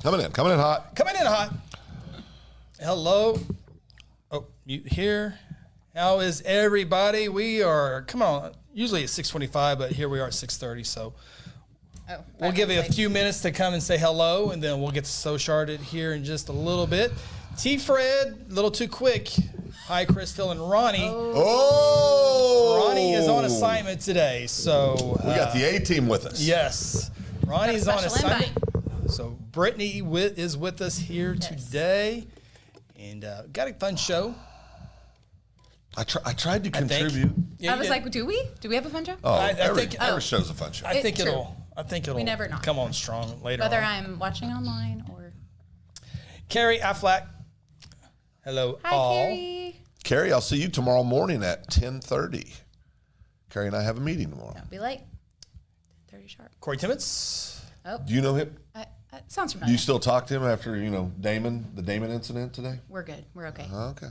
Coming in hot. Coming in hot. Hello. Oh, mute here. How is everybody? We are, come on, usually at 6:25, but here we are at 6:30, so we'll give you a few minutes to come and say hello, and then we'll get so started here in just a little bit. T-Fred, a little too quick. Hi, Chris, Phil, and Ronnie. Oh! Ronnie is on assignment today, so. We got the A-team with us. Yes. Ronnie's on assignment. So Brittany is with us here today, and got a fun show. I tried to contribute. Yeah, I was like, do we have a fun show? Oh, every show's a fun show. I think it'll We never know. come on strong later Whether on. I'm watching online or. Carrie Affleck. Hello, Hi, all. Carrie. Carrie, I'll see you tomorrow morning at 10:30. Carrie and I have a meeting tomorrow. Don't be late. 30 sharp. Corey Timmons. Oh. Do you know him? Sounds Do familiar. you still talk to him after, the Damon incident today? We're good. We're okay. Okay.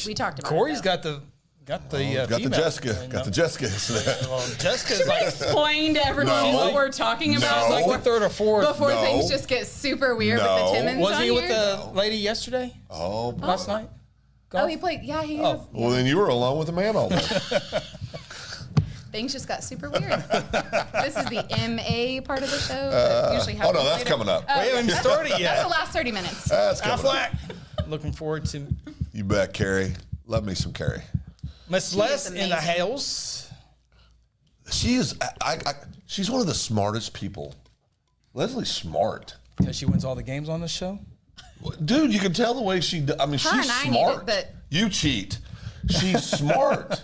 We talked about Corey's it. got the Got the female. Jessica. Got the Jessica incident. Well, Jessica's like Explain to everyone what we're talking about. No. like the third or fourth. Before No. things just get super weird with the Timmons Was on he with here. the lady yesterday? Oh, Last night? Oh, he played. Yeah, he has. well, then you were alone with a man all day. Things just got super weird. This is the MA part of the show. That usually happens no, that's later. coming up. We haven't started That's yet. the last 30 minutes. That's coming up. Affleck. Looking forward to You bet, Carrie. Love me some Carrie. Miss She Les is in the amazing. house. She is. She's one of the smartest people. Leslie's smart. Because she wins all the games on this show. Dude, you can tell the way she. I mean, Her she's and I need smart. it, but- You cheat. She's smart.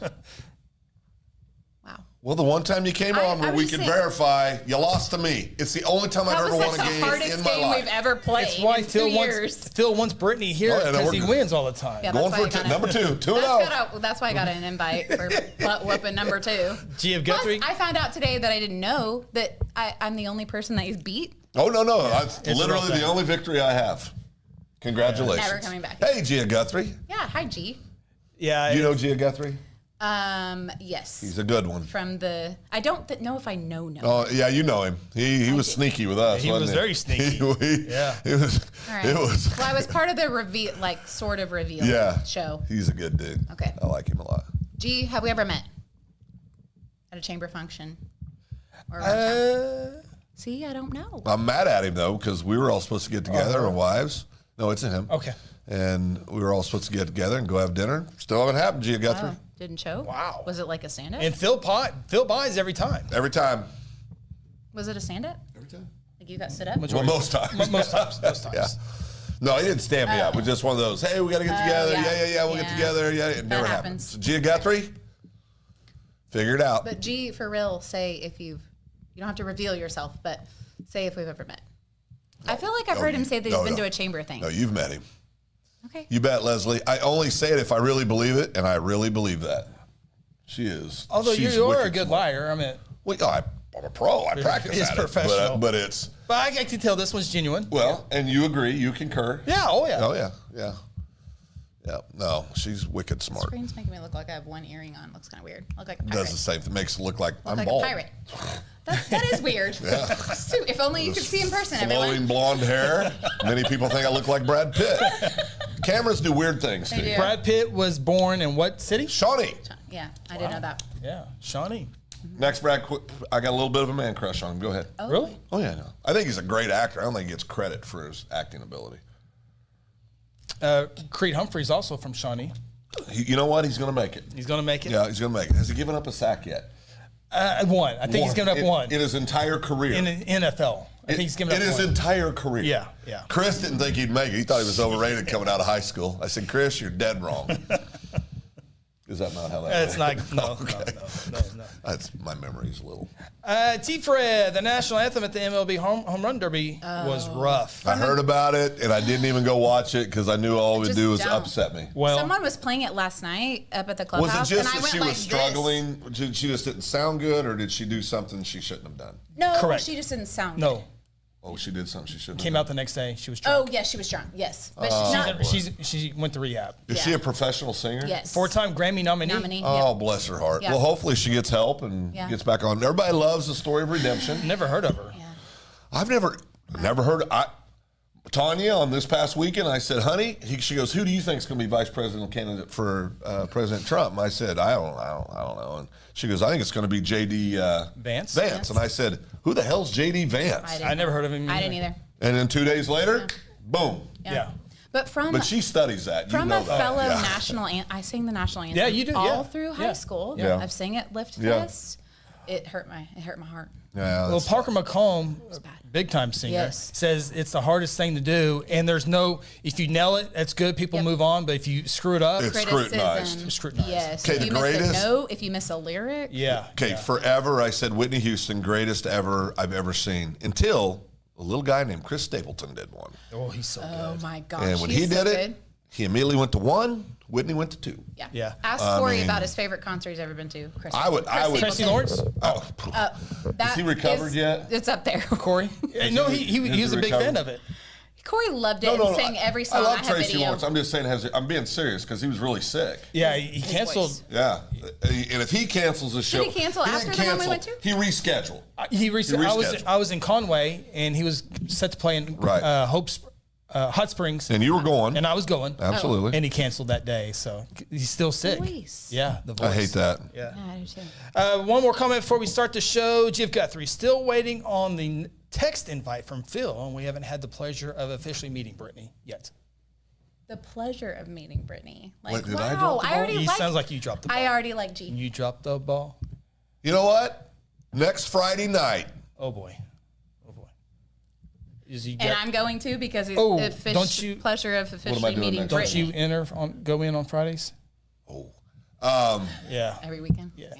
Wow. Well, the one time you came on where I'm we just could saying- verify, you lost to me. It's the only time I've That ever was won like a the game hardest in my game life. we've ever played. It's why in 2 years. Phil wants Brittany here Oh, yeah, no, because we're he good. wins all the time. Yeah, Going that's why for I got number it. 2, 2-0. That's why I got an invite for butt whooping number 2. G of Plus, Guthrie. I found out today that I didn't know that I'm the only person that he's beat. Oh, no. That's it's a literally real the thing. only victory I have. Congratulations. Never coming back. Hey, Gia Guthrie. Yeah, hi G. Yeah. You know Gia Guthrie? Yes. He's a good one. From the, I don't know if I know. Oh, yeah, you know him. He was sneaky with us, He wasn't was very sneaky. Yeah. It was. All right. It was. Well, I was part of the reveal, like sort of reveal show. He's a good dude. Okay. I like him a lot. G, have we ever met at a chamber function? Or see, I don't know. I'm mad at him, though, because we were all supposed to get together, our wives. No, it's him. Okay. And we were all supposed to get together and go have dinner. Still haven't happened, Gia Guthrie. Oh, didn't show. Wow. Was it like a stand-up? And Phil buys every time. Every time. Was it a stand-up? Every time. Like you got stood up? Well, most times. Most times. Yeah. No, he didn't stand me up. It was just one of those, hey, we got to get together. yeah. We'll get together. Yeah, it never happened. happens. So, Gia Guthrie, figure it out. But G, for real, say if you don't have to reveal yourself, but say if we've ever met. I feel like I've heard him say that he's been to a chamber thing. No, you've met him. Okay. You bet, Leslie. I only say it if I really believe it, and I really believe that. She is. Although she's you are a wicked good smart. liar. I mean, Well, I'm a pro. I practice He's at professional. it. But it's, but I can tell this one's genuine. well, and you agree. You concur. Yeah. Oh, yeah. Oh, yeah. Yeah. Yeah. No, she's wicked smart. Screen's making me look like I have one earring on. Looks kind of weird. Look like a pirate. Does the same thing. Makes it look like I'm like bald. a pirate. That is weird. If only you could see in person, Flowing everyone. blonde hair. Many people think I look like Brad Pitt. Cameras do weird things, They Steve. do. Brad Pitt was born in what city? Shawnee. Yeah, I didn't know that. Yeah. Shawnee. Next, Brad, I got a little bit of a man crush on him. Go ahead. Oh. Really? Oh, yeah, no. I think he's a great actor. I don't think he gets credit for his acting ability. Creed Humphrey's also from Shawnee. You know what? He's going to make it. He's going to make it. Yeah, he's going to make it. Has he given up a sack yet? One. I think he's given up one. In his entire career. In the NFL. I think he's given up in his one. entire career. Yeah, yeah. Chris didn't think he'd make it. He thought he was overrated coming out of high school. I said, Chris, you're dead wrong. Is that not how that It's works? not. No. That's, my memory's a little. T-Fred, the national anthem at the MLB Home Run Derby was rough. I heard about it, and I didn't even go watch it because I knew all it would Just do was don't. upset me. Well, Someone was playing it last night up at the Was clubhouse, it just and I that went she like was struggling? She just didn't sound good, or did she do something she shouldn't have done? This. No, Correct. she just didn't sound. no. good. Oh, she did something she shouldn't Came have out the next day. She was Oh drunk. yes, she was drunk. Yes, but she's not. She went to rehab. Is Yeah. she a professional singer? Yes. 4-time Grammy nominee. Oh, Yep. bless her heart. Yeah. Well, hopefully she gets help and Yeah. gets back on. Everybody loves the story of redemption. Never heard of her. Yeah. I've never heard. Tanya on this past weekend, I said, honey, she goes, who do you think is going to be vice presidential candidate for President Trump? And I said, I don't know. And she goes, I think it's going to be J.D. Vance. And I said, who the hell's J.D. Vance? I never heard of him. I didn't either. And then 2 days later, boom. Yeah. But she studies that. From you know a that. fellow national I sing the national anthem. Yeah, you do. All through high school. Yeah. I've sang it Lift Yeah. Fest. It hurt my heart. Yeah, Well, Parker McComb, bad. big time singer, Yes. says it's the hardest thing to do. And there's if you nail it, that's good. People move on. But if you screw it up, It's scrutinized. Scrutinized. Yes. Okay, if the you miss greatest- a note, if you miss a lyric. yeah. Okay, yeah. forever I said Whitney Houston, greatest ever I've ever seen, until a little guy named Chris Stapleton did one. Oh, he's so Oh good. my gosh. And when he's he so did it, good. he immediately went to 1, Whitney went to 2. Yeah. Yeah. Ask Corey about his favorite concert he's ever been to. Chris. I would- Tracy Stapleton. Lawrence? That Is he recovered yet? It's up there. Corey? No, he was a big recovered? fan of it. Corey loved it and sang every song. I love have Tracy video. Lawrence. I'm just saying, I'm being serious because he was really sick. Yeah, he canceled. voice. Yeah, and if he cancels the show, he cancel didn't after the one we went to? He rescheduled. I was in Conway, and he was set to play in Right. Hot Springs, And you were going. and I was going. Absolutely. And he canceled that day, so he's still sick. Voice. Yeah, the voice. I hate that. Yeah. Yeah, I do too. One more comment before we start the show. Jeff Guthrie, still waiting on the text invite from Phil, and we haven't had the pleasure of officially meeting Brittany yet. The pleasure of meeting Brittany. Like, Wait, did I wow, drop the I already You like. sounds like you dropped the ball. I already like G. You dropped the ball. You know what? Next Friday night. Oh boy. Oh boy. Is he? And I'm going to because it's Oh, the don't you- pleasure of officially doing meeting next? Don't Brittany. you go in on Fridays? Oh, Yeah. Every weekend. Yeah.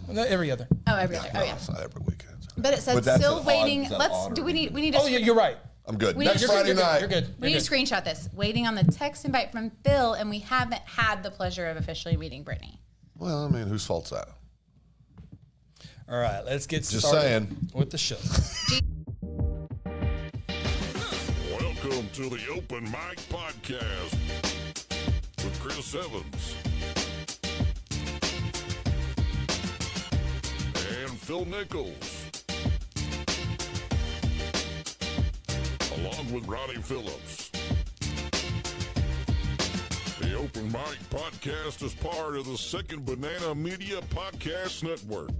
No, every other. Oh, every other. Oh, no, yeah. it's not every weekend. But it said But that's still an waiting. odd- is that Let's odd do. or We need to. Oh, you're right. I'm good. We- Next you're good, Friday night. You're good. We need to screenshot this. Waiting on the text invite from Phil, and we haven't had the pleasure of officially meeting Brittany. Well, I mean, whose fault's that? All right, let's get Just started saying. with the show. Welcome to the Open Mic Podcast with Chris Evans and Phil Nichols, along with Ronnie Phillips. The Open Mic Podcast is part of the Second Banana Media Podcast Network.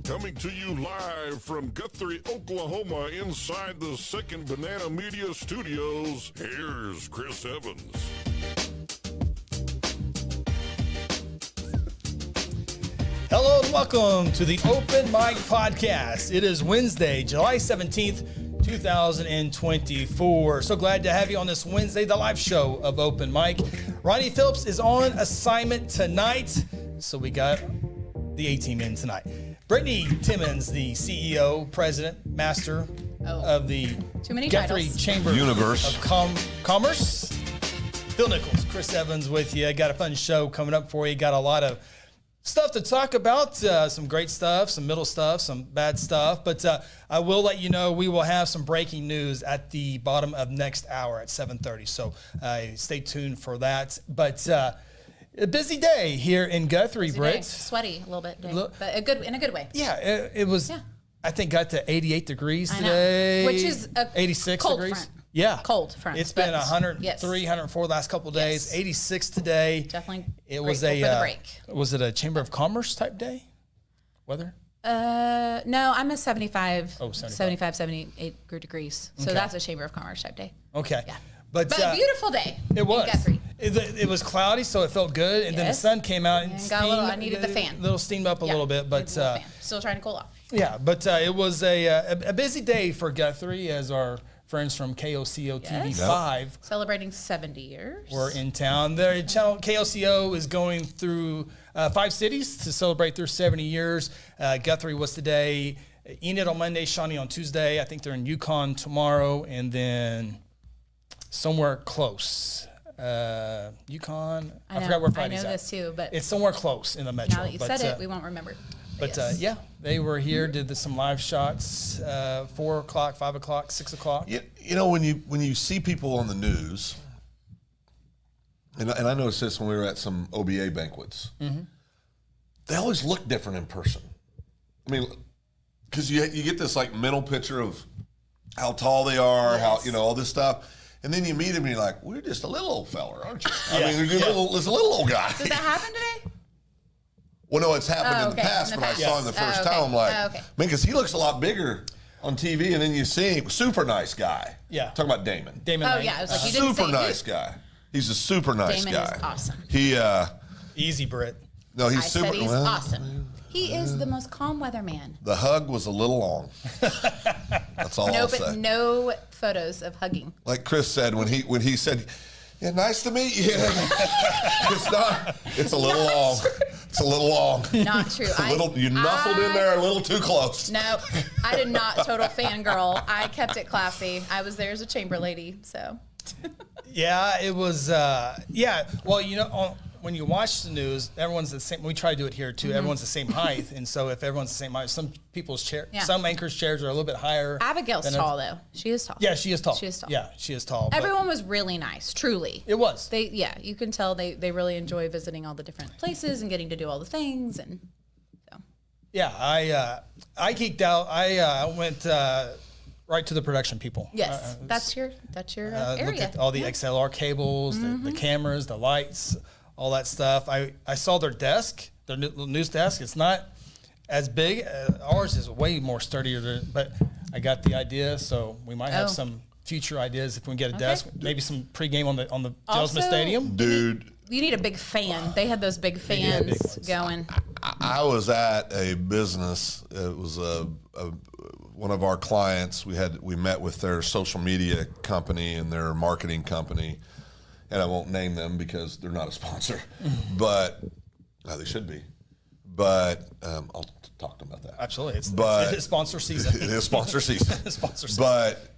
Coming to you live from Guthrie, Oklahoma, inside the Second Banana Media Studios, here's Chris Evans. Hello and welcome to the Open Mic Podcast. It is Wednesday, July 17th, 2024. So glad to have you on this Wednesday, the live show of Open Mic. Ronnie Phillips is on assignment tonight, so we got the A-team in tonight. Brittany Timmons, the CEO, president, master of the Too many Guthrie titles. Chamber Universe. of Commerce. Phil Nichols, Chris Evans with you. Got a fun show coming up for you. Got a lot of stuff to talk about, some great stuff, some middle stuff, some bad stuff. But I will let you know we will have some breaking news at the bottom of next hour at 7:30. So stay tuned for that. But a busy day here in Guthrie, Busy Britt. day. Sweaty a little bit, day, Look- but in a good way. Yeah, it was. Yeah. I think got to 88 degrees I know. today. Which is a 86 cold degrees. front. Yeah. Cold front, It's been but 103, yes. 104 last couple of days. Yes. 86 today. Definitely It was grateful a for the break. was it a Chamber of Commerce type day? Weather? No, I'm a 75, Oh, 75. 75, 78 degrees. So Okay. that's a Chamber of Commerce type day. Okay. Yeah. But, But a beautiful day. it was. In Guthrie. It was cloudy, so it felt good, and then the Yes. sun came out and And got a little- I steamed- needed the fan. little steamed up a Yeah, little bit, but needs a little fan. Still trying to cool off. yeah, but it was a busy day for Guthrie as our friends from KOCO TV Yes. 5 Celebrating 70 years. were in town. Their channel KOCO is going through 5 cities to celebrate their 70 years. Guthrie was today, Enid on Monday, Shawnee on Tuesday. I think they're in Yukon tomorrow, and then somewhere close. Yukon. I forgot where Friday's I know at. this too, but It's somewhere close in the metro. now that you said it, we won't remember. But yes. yeah, they were here, did some live shots, 4 o'clock, 5 o'clock, 6 o'clock. You know, when you see people on the news, and I noticed this when we were at some OBA banquets, they always look different in person. I mean, because you get this like mental picture of how tall they are, how Yes. all this stuff. And then you meet him and you're like, we're just a little old feller, aren't you? Yeah. I mean, there's a little old guy. Did that happen today? Well, no, it's happened in the okay. past, In the but past. I saw him the first okay. time. I'm like, Oh, okay. man, because he looks a lot bigger on TV, and then you see him, super nice guy. Yeah. Talking about Damon. Damon Oh Lane. yeah, I was like, you didn't Super say nice who. guy. He's a super nice Damon guy. is awesome. He, Easy Brit. no, he's I super. said he's well, awesome. He is the most calm weather man. The hug was a little long. That's all No, I'll but say. no photos of hugging. Like Chris said when he said, "Yeah, nice to meet you." It's not. It's a little long. It's a little long. Not true. You nuzzled in there a little too close. No, I did not total fangirl. I kept it classy. I was there as a chamber lady, so. Yeah, it was. Yeah, well, when you watch the news, everyone's the same. We try to do it here too. Everyone's the same height, and so if everyone's the same height, some people's some anchors' chairs are a little bit higher. Abigail's than tall though. She is tall. Yeah, she is tall. She is tall. Yeah, she is tall. but Everyone was really nice, truly. It was. You can tell they really enjoy visiting all the different places and getting to do all the things, and so. Yeah, I geeked out. I went right to the production people. Yes, that's your Looked area. at all the XLR cables, the cameras, the lights, all that stuff. I saw their desk, their news desk. It's not as big. Ours is way more sturdier, but I got the idea. So we might have some future ideas if we can get a desk. Maybe some pregame on the Also- Jelsma Stadium. Dude, You need a big fan. They had those big did fans big ones. going. I was at a business. It was one of our clients. We met with their social media company and their marketing company, and I won't name them because they're not a sponsor, but they should be. But I'll talk to them about that. Absolutely, But- it's sponsor season. It is sponsor season. Sponsor season. But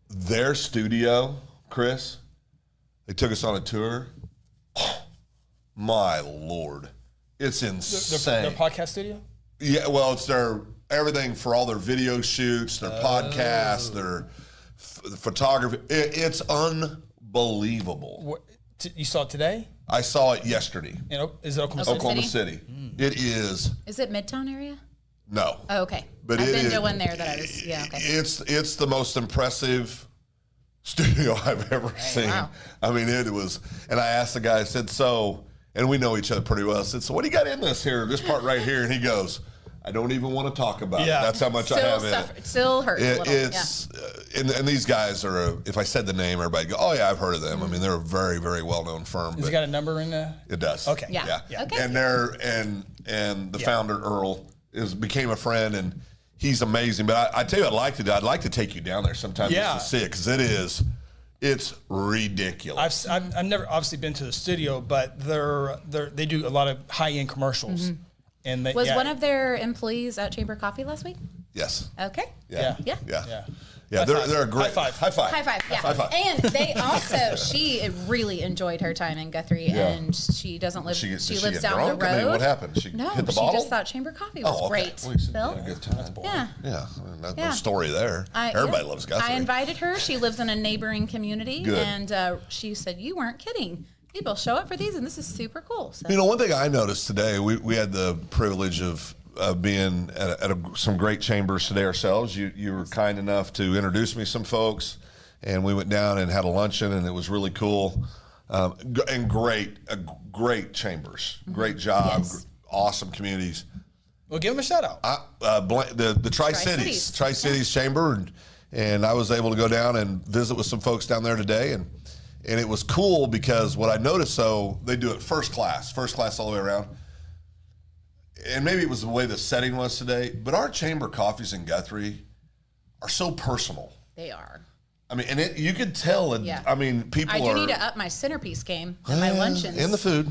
their studio, Chris, they took us on a tour. My Lord, it's insane. Their podcast studio. Yeah, well, it's their everything for all their video shoots, their podcasts, their photography. It's unbelievable. You saw it today? I saw it yesterday. Is it Oklahoma City? Oklahoma City. It is Is it Midtown area? no. Oh, okay. But I've it been is- to one there that I was. Yeah, okay. It's the most impressive studio I've ever seen. wow. I mean, it was, and I asked the guy, I said, so, and we know each other pretty well. I said, so what do you got in this part right here? And he goes, I don't even want to talk about it. That's how much I have in it. Still hurts a little. It's and these guys are. If I said the name, everybody go, "Oh yeah, I've heard of them." I mean, they're a very, very well-known firm. Has it got a number in there? It does. Okay. Yeah. Yeah. Okay. And they're and the founder Earl became a friend, and he's amazing. But I tell you, I'd like to take you down there sometime Yeah. just to see it because it's ridiculous. I've never obviously been to the studio, but they do a lot of high-end commercials. And they, Was one of their employees at Chamber Coffee last week? Yes. Okay. Yeah. Yeah. Yeah. High five. They're a great High five. High five. High five. Yeah. High five. And they also, she really enjoyed her time in Guthrie, and she doesn't live. She lives get down drunk? the road. I mean, what happened? She No, hit the she bottle? just thought Chamber Coffee was Oh, okay. great. Well, you said you Phil? had a good time. Yeah. Yeah, I mean, no Yeah. story there. Everybody loves Guthrie. I invited her. She lives in a neighboring community, Good. and she said, "You weren't kidding. People show up for these, and this is super cool." So. You know, one thing I noticed today, we had the privilege of being at some great chambers today ourselves. You were kind enough to introduce me to some folks, and we went down and had a luncheon, and it was really cool. And great chambers, great job, Yes. awesome communities. Well, give them a shout out. The Tri-Cities Tri-Cities. Chamber, and I was able to go down and visit with some folks down there today, and it was cool because what I noticed, so they do it first class all the way around, and maybe it was the way the setting was today, but our chamber coffees in Guthrie are so personal. They are. I mean, and you could tell. Yeah. I mean, people I do are need to up my centerpiece game and my luncheons. and the food.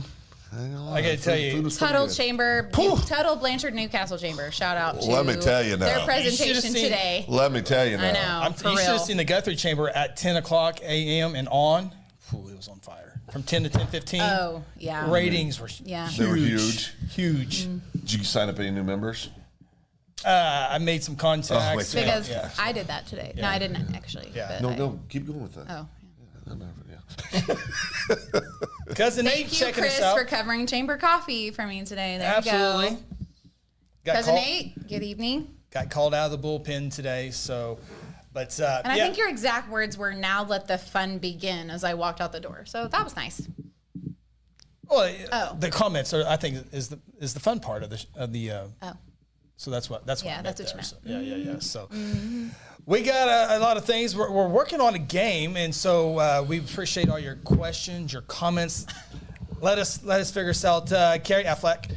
I got to tell you, Food was pretty Tuttle good. Chamber, Phew. Tuttle Blanchard Newcastle Chamber. Shout out to Let me tell you now. their You presentation should've seen- today. Let me tell you now. I know. For you should real. have seen the Guthrie Chamber at 10 o'clock a.m. and on. Ooh, it was on fire. From 10 to 10:15. Oh, yeah. Ratings were Yeah. They were huge. Huge. Did you sign up any new members? I made some contacts. wait, Because yeah. I did that today. No, I didn't actually. Yeah. but No, keep going with that. Oh. Cousin Nate Thank you, checking Chris, us out. for covering Chamber Coffee for me today. There Absolutely. you go. Got Cousin called, Nate, good evening. got called out of the bullpen today, so But and I think your exact words were, "Now let the fun begin," as I walked out the door. So that was nice. Well, the comments are, I think, is the fun part of the. So that's what I meant that's what you there. meant. So, yeah. So we got a lot of things. We're working on a game, and so we appreciate all your questions, your comments. Let us figure this out. Carrie Affleck,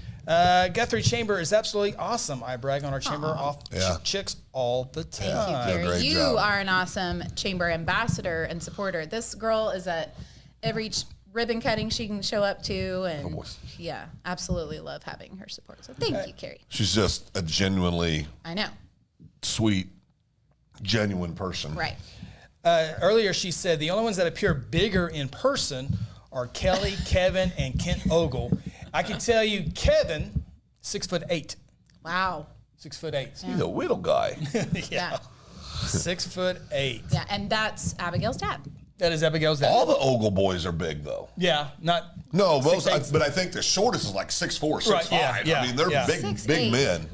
Guthrie Chamber is absolutely awesome. I brag on our chamber off chicks all the time. Thank you, Carrie. Great You job. are an awesome chamber ambassador and supporter. This girl is at every ribbon cutting she can show up to, and absolutely love having her support. So thank you, Carrie. She's just a genuinely I know. sweet, genuine person. Right. Earlier, she said the only ones that appear bigger in person are Kelly, Kevin, and Kent Ogle. I can tell you, Kevin, 6'8". Wow. 6'8". He's a little guy. Yeah. 6'8". Yeah, and that's Abigail's dad. That is Abigail's dad. All the Ogle boys are big, though. Yeah, not. No, most, 6'8". but I think the shortest is like 6'4", 6'5". Right, yeah, I mean, they're yeah. big 6'8". men.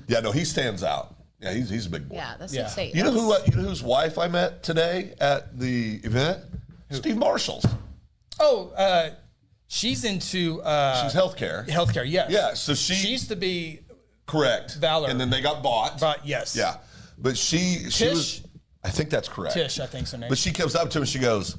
Yeah, no, he stands out. Yeah, he's a big boy. Yeah, that's Yeah. 6'8". You know whose wife I met today at the event? Steve Marshall's. Oh, she's into She's healthcare. healthcare. Yes. Yeah, so she used to be correct. Valor. And then they got bought. But yes. Yeah, but she Tish? was. I think that's correct. Tish, I think's her name. But she comes up to him and she goes,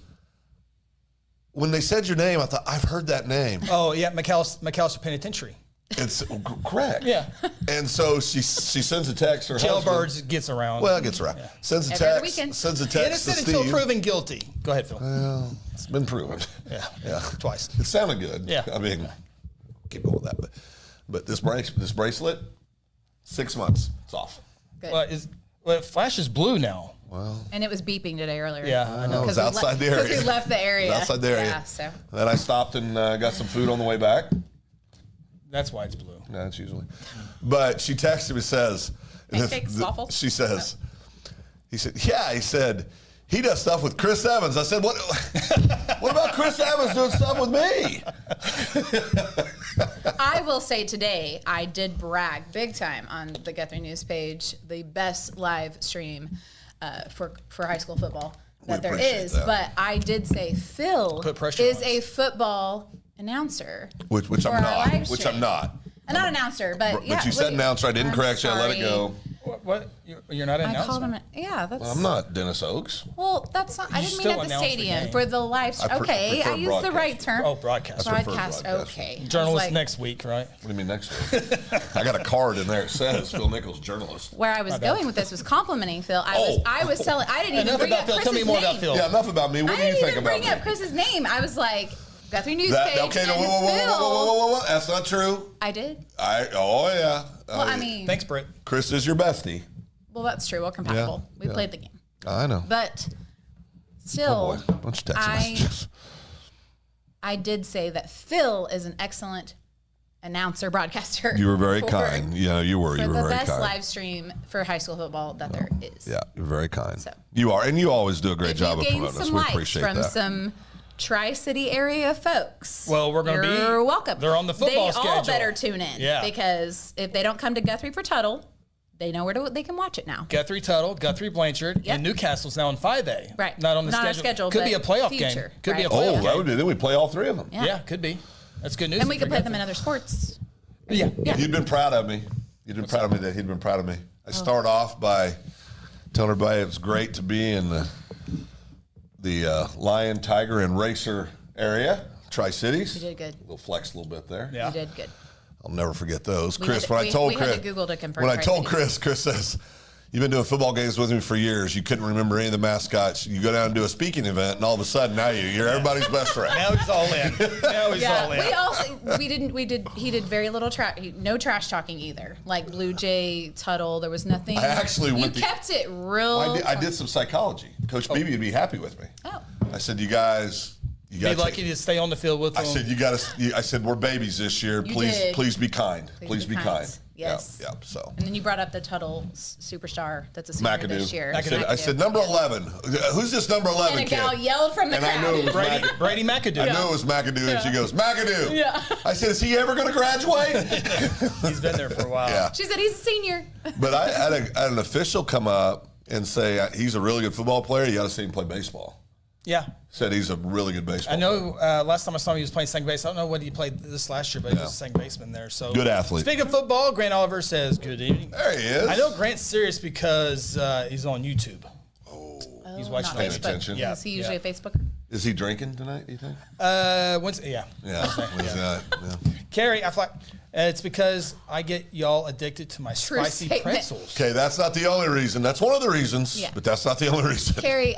"When they said your name, I thought I've heard that name." Oh yeah, McAllister Penitentiary. It's correct. Yeah. And so she sends a text. Her husband, Jailbirds gets around. well, it gets around. Sends a Every other text. weekend. Sends a text to Innocent Steve. until proven guilty. Go ahead, Phil. Well, it's been proven. Yeah. Twice. It sounded good. Yeah. I mean, keep going with that. But this bracelet, 6 months. It's off. Good. Well, it flashes blue now. And it was beeping today earlier. Yeah, I know. It was outside the area. Because we left the area. It was outside the area. Yeah, so. Then I stopped and got some food on the way back. That's why it's blue. No, that's usually. But she texted me, says, Pancakes, waffles? she says, he said, he does stuff with Chris Evans. I said, what about Chris Evans doing stuff with me? I will say today, I did brag big time on the Guthrie News page, the best live stream for high school football that there appreciate is. that. But I did say Phil Put pressure is on us. a football announcer. Which for I'm our not. live Which stream. I'm not. Not announcer, but yeah. But you said announcer. I didn't I'm correct you. I let it sorry. go. What? You're not an I called announcer? him. Yeah, that's. I'm not Dennis Oaks. Well, that's not. I didn't mean still at the announce the stadium game. for the live. I Okay, prefer I used the right broadcast. term. Oh, broadcast. I prefer Broadcast. broadcast. Okay. I was Journalist like, next week, right? What do you mean next week? I got a card in there. It says Phil Nichols, journalist. Where I was bad. going with this was complimenting Phil. Oh. I was telling. I didn't even Enough bring about up Phil. Chris's Tell me more name. about Phil. Yeah, enough about me. What I do you didn't think even about bring me? up Chris's name. I was like, Guthrie News That, page okay, no, and whoa. Phil. That's not true. I did. Oh yeah. Well, I mean, Thanks, Britt. Chris is your bestie. well, that's true. We're compatible. We yeah. played the game, I know. but still, Oh boy, bunch of text messages. I did say that Phil is an excellent announcer, broadcaster. You were very for- kind. Yeah, you were. For You were the very best kind. live stream for high school football that there is. Yeah, you're very kind. So. You are, and you always do a great If job you of gain promoting us. some We likes appreciate from that. some Tri-City area folks, Well, we're gonna be- You're welcome. they're on the football They all schedule. better tune in. Yeah. Because if they don't come to Guthrie for Tuttle, they know where they can watch it now. Guthrie Tuttle, Guthrie Blanchard, Yep. and Newcastle's now in 5A. Right. Not on the Not on schedule. schedule, Could be a but playoff future, game. Could be a right. playoff Oh, that game. would be. Then we play all three of them. Yeah. Could be. That's good news. And we for could play them Guthrie. in other sports. Yeah. You'd been proud of me. You'd been proud of me that he'd been proud of me. I start off by telling everybody it was great to be in the Lion, Tiger, and Racer area, Tri-Cities. You did good. We'll flex a little bit there. Yeah. You did good. I'll never forget those. We Chris, had to- when I told we had Chris, to Google to confirm when I told Tri-Cities. Chris says, "You've been doing football games with me for years. You couldn't remember any of the mascots. You go down and do a speaking event, and all of a sudden now you're everybody's best friend." Now he's all in. Now he's all in. He did very little no trash talking either. Like Blue Jay, Tuttle, there was nothing. I actually went You kept it real. I did some psychology. Coach Beebe would be happy with me. Oh. I said, "You guys, you Be got lucky to stay on the field with I them. said, "You got to." I said, "We're babies this year. You Please, did. please be kind. Please be kind. Yes. Yeah. So And then you brought up the Tuttle superstar that's a senior this year. McAdoo. I said, number 11. Who's this number 11 And a kid? gal yelled from the And crowd. I knew it was Brady McAdoo. I knew it was McAdoo, and she goes, "McAdoo." Yeah. I said, "Is he ever going to graduate?" He's been there for a while. Yeah. She said he's a senior. But I had an official come up and say he's a really good football player, you got to see him play baseball. Yeah. Said he's a really good baseball player. I know last time I saw him, he was playing second base. I don't know what he played this last year, but he was a second baseman there. So Good athlete. Speaking of football, Grant Oliver says, good evening. There he is. I know Grant's serious because he's on YouTube. He's watching Not Paying Facebook. attention. Yeah. Is he usually a Facebooker? Is he drinking tonight, you think? Wednesday, yeah. Yeah. Carrie, I fly. It's because I get y'all addicted to my True spicy statement. pretzels. Okay, that's not the only reason. That's one of the reasons, Yeah. but that's not the only reason. Carrie,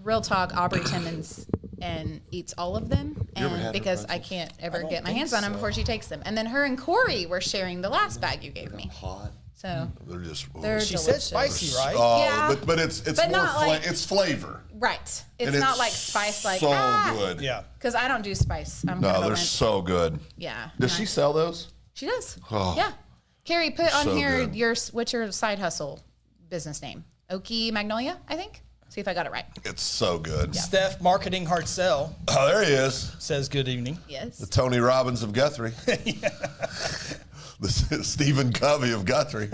real talk, Aubrey Timmons and eats all of them, You ever had and her because I pretzels? can't ever don't get my think hands on them so. before she takes them. And then her and Corey were sharing the last bag you gave me. Hot. So They're just. they're She delicious. said spicy, right? Oh, Yeah. but it's But more not like- it's flavor. Right. It's And not like spice, like so good. Yeah. Because I don't do spice. I'm No, kind of a they're wimp. so good. Yeah. Does no. she sell those? She does. Oh. Yeah. Carrie, put on So here good. what's your side hustle business name? Okie Magnolia, I think. See if I got it right. It's so good. Steph Marketing Hard Sell Oh, there he is. says good evening. Yes. The Tony Robbins of Guthrie. The Stephen Covey of Guthrie.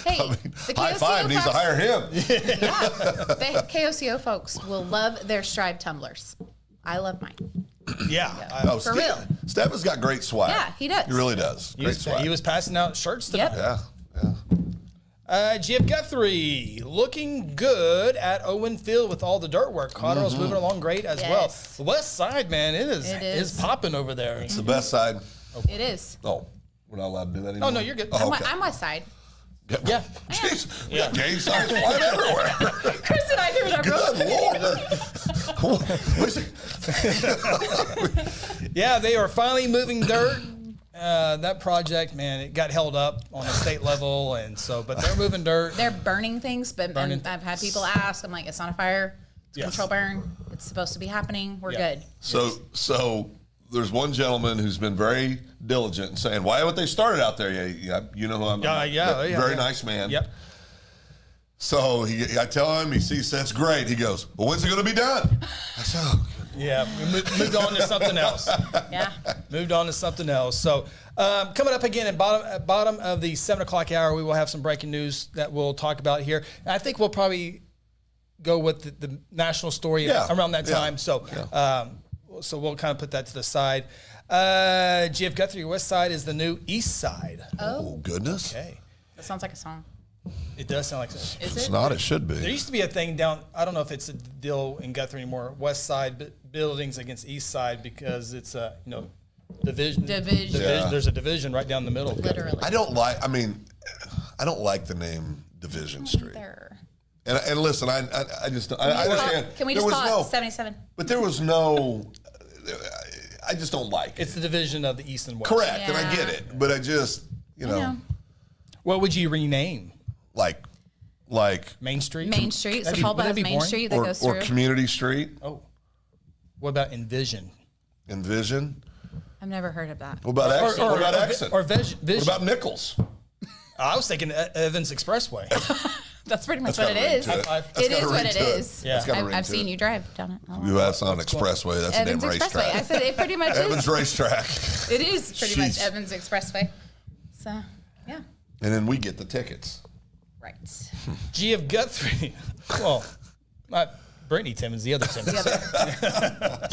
Hey, the high five KOCO needs to folks- hire him. Yeah. The KOCO folks will love their Strive tumblers. I love mine. Yeah. Oh, For real. Steph has got great swag. Yeah, he does. He really does. Great swag. He was passing out shirts tonight. Yep. Yeah. GF Guthrie looking good at Owen Field with all the dirt work. Cotterell's moving along great as Yes. well. The West Side, man, it is popping over there. It's the best side. It is. Oh, we're not alled to do that anymore. Oh, no, you're good. Oh, okay. I'm West Side. Yeah. Jeez, we got gang signs flying everywhere. Chris and I do that real Good Lord. Yeah, they are finally moving dirt. That project, man, it got held up on the state level, and so, but they're moving dirt. They're burning things, but Burning. and I've had people ask. I'm like, it's not a fire. It's Yes. control burn. It's supposed to be happening. We're Yeah. good. So there's one gentleman who's been very diligent in saying, why haven't they started out there? Yeah, you know who I'm. Very nice man. Yep. So I tell him, he says, that's great. He goes, well, when's it going to be done? I said, oh, Yeah, we moved on to something else. Yeah. Moved on to something else. So coming up again at bottom of the 7 o'clock hour, we will have some breaking news that we'll talk about here. And I think we'll probably go with the national story around that time. So so we'll kind of put that to the side. GF Guthrie, West Side is the new East Side. oh, goodness. Okay. That sounds like a song. It does sound like that. Is It's it? not, it should There be. used to be a thing down, I don't know if it's a deal in Guthrie anymore, West Side buildings against East Side because it's a, division. Division. Yeah. There's a division right down the middle. Literally. I don't like the name Division Street. There. And listen, I just, I understand. Can we There just was call no- it 77? But there was no, I just don't like it. It's the division of the East and West. Correct, and I Yeah. get it, but I just, know. What would you rename? like Main Street? Main Street. So That'd be- Paul would that has be Main boring? Street that or goes through. Community Street, Oh. What about Envision? Envision. I've never heard of that. What about Exit? What about Exit? Or What Vision? about Nichols? I was thinking Evans Expressway. That's pretty much That's what got a it ring is. to it. That's It got a is what ring it to it. is. Yeah. That's got a ring I've to seen it. you drive down it. Oh, Ooh, that's not an expressway. That's a damn Evans Expressway. racetrack. I said it pretty much Evans is. Racetrack. It is pretty much Jeez. Evans Expressway. So, yeah. And then we get the tickets. Right. G of Guthrie. Well, not Brittany Timmons, the other Timmons. The other.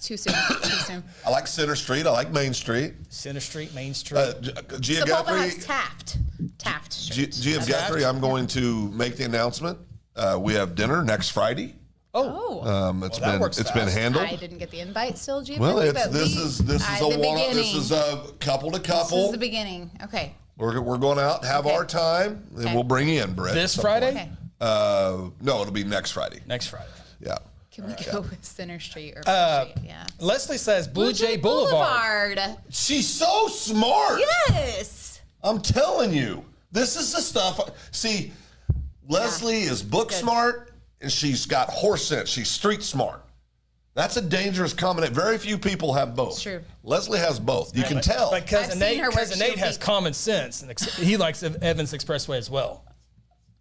Too soon. Too soon. I like Center Street. I like Main Street. Center Street, Main Street. Gia So Pulpa has Guthrie. Taft Street. Gia Guthrie, I'm going to make the announcement. We have dinner next Friday. Oh. that works It's been fast. handled. I didn't get the invite still, G. Well, but this is a couple to This couple. is the beginning. Okay. We're going out, have Okay. our time, and Okay. we'll bring you in, Brett. This at some Friday? point. Okay. No, it'll be next Friday. Next Friday. Yeah. Can we go with Center Street or Main Street? Yeah. Leslie says Blue Jay Boulevard. She's so smart. Yes. I'm telling you, this is the stuff. See, Leslie is book Good. smart, and she's got horse sense. She's street smart. That's a dangerous combination. Very few people have both. It's true. Leslie has both. You can tell. But I've seen her work. Cousin Nate She'll has be- common sense, and he likes Evans Expressway as well.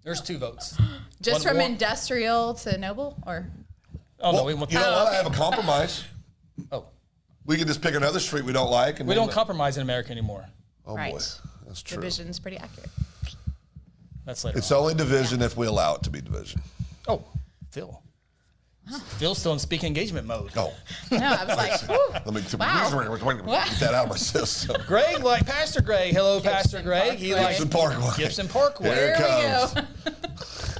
There's 2 votes. Just One- from one- industrial to Noble, or Oh, no, Well, we want you know what? I have a compromise. Oh, We can just pick another street we don't like. And we name don't it. compromise in America anymore. Oh right. boy, that's true. Division's pretty accurate. That's later. It's only division if we allow it to be division. Oh, Phil. Phil's still in speaking engagement mode. Oh, No, I was like, whew. let me Wow. get that out of my system. Greg, like Pastor Greg. Hello, Pastor Greg. He likes Gibson Parkway. Gibson Parkway. Here it There we comes.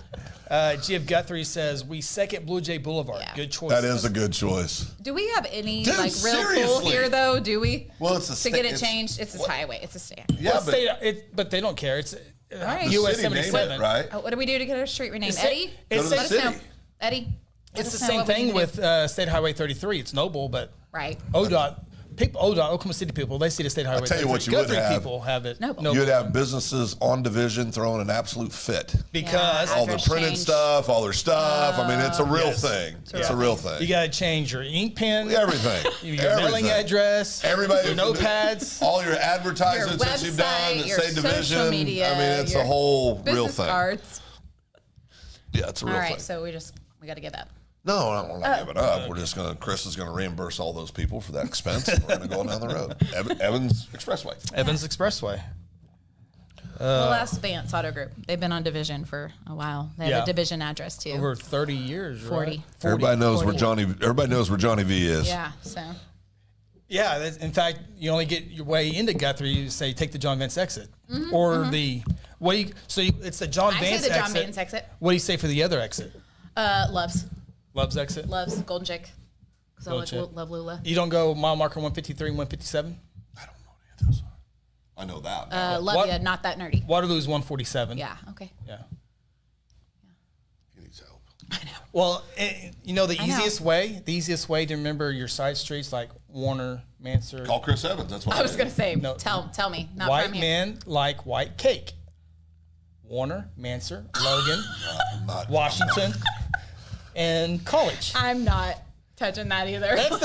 go. Jim Guthrie says, we second Blue Jay Boulevard. Yeah. Good choice. That is a good choice. Do we have any Dude, like real pool seriously. here though? Do we? Well, it's a to get it it's- changed. It's a what? highway. It's a stand. Yeah, but they don't care. It's right. US city named it, 77. right? Oh, what do we do to get our street renamed? It's- Eddie? it's- Go to the Let us city. know. Eddie? let It's us the know same what we thing need to with do. State Highway 33. It's Noble, but Right. ODOT, Oklahoma City people, they see the State Highway tell you 33. what you would Guthrie have. people have it. Noble. You'd have businesses on division throwing an absolute fit. Because Yeah. All the Address printed change. stuff, all their stuff. I mean, it's a real Yes. thing. It's a real thing. you got to change your ink pen, Everything. your mailing Everything. address, Everybody, your notepads. all your advertisements Your that you've done website, that your say social division. media, I mean, it's your a whole real Business thing. cards. Yeah, it's a real All right, thing. so we got to give up. No, we're not giving up. We're just going to, Chris is going to reimburse all those people for that expense. And we're going to go down the road. Evans Expressway. Evans Expressway. Well, last Vance Auto Group. They've been on Division for a while. They have Yeah. a Division address too. Over 30 years, 40. right? Everybody knows 40. Everybody knows where Johnny V is. Yeah, so. Yeah, in fact, you only get your way into Guthrie. You say take the John Vance exit, or the what? Do you, so you, it's the John Mm-hmm, I say Vance the John exit. Vance exit. What do you say for the other exit? Loves Love's exit. Golden Chick. Because I Golden like Chick. love Lula. You don't go mile marker 153 and 157. I don't know any of those. I know that. Love What? ya, not that nerdy. Waterloo's 147. Yeah. Okay. Yeah. He needs help. Well, you know the I know. easiest way to remember your side streets like Warner, Mansard. Call Chris Evans. That's what I was gonna say. No. Tell me. Not White from here. men like white cake. Warner, Mansard, Logan, Not, Washington, and College. I'm not touching that either. That's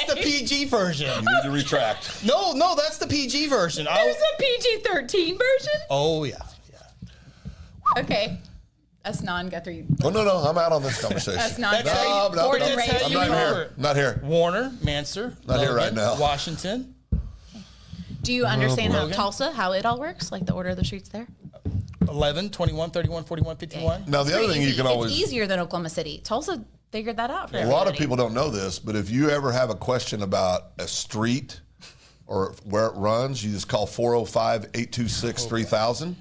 the PG version. You need to retract. No, that's the PG version. There's a PG-13 version. Oh yeah. Okay. That's non-Guthrie. Oh, no, I'm out on this conversation. That's non-Guthrie. No, no, Born no. and That's how raised. I'm you not remember. here. Not here. Warner, Mansard, Not here Logan, right now. Washington, Do you understand how Logan. Tulsa, how it all works? Like the order of the streets there? 11, 21, 31, 41, 51. Now, the It's other pretty thing you easy. can always. It's easier than Oklahoma City. Tulsa figured that out for A everybody. lot of people don't know this, but if you ever have a question about a street or where it runs, you just call 405-826-3000,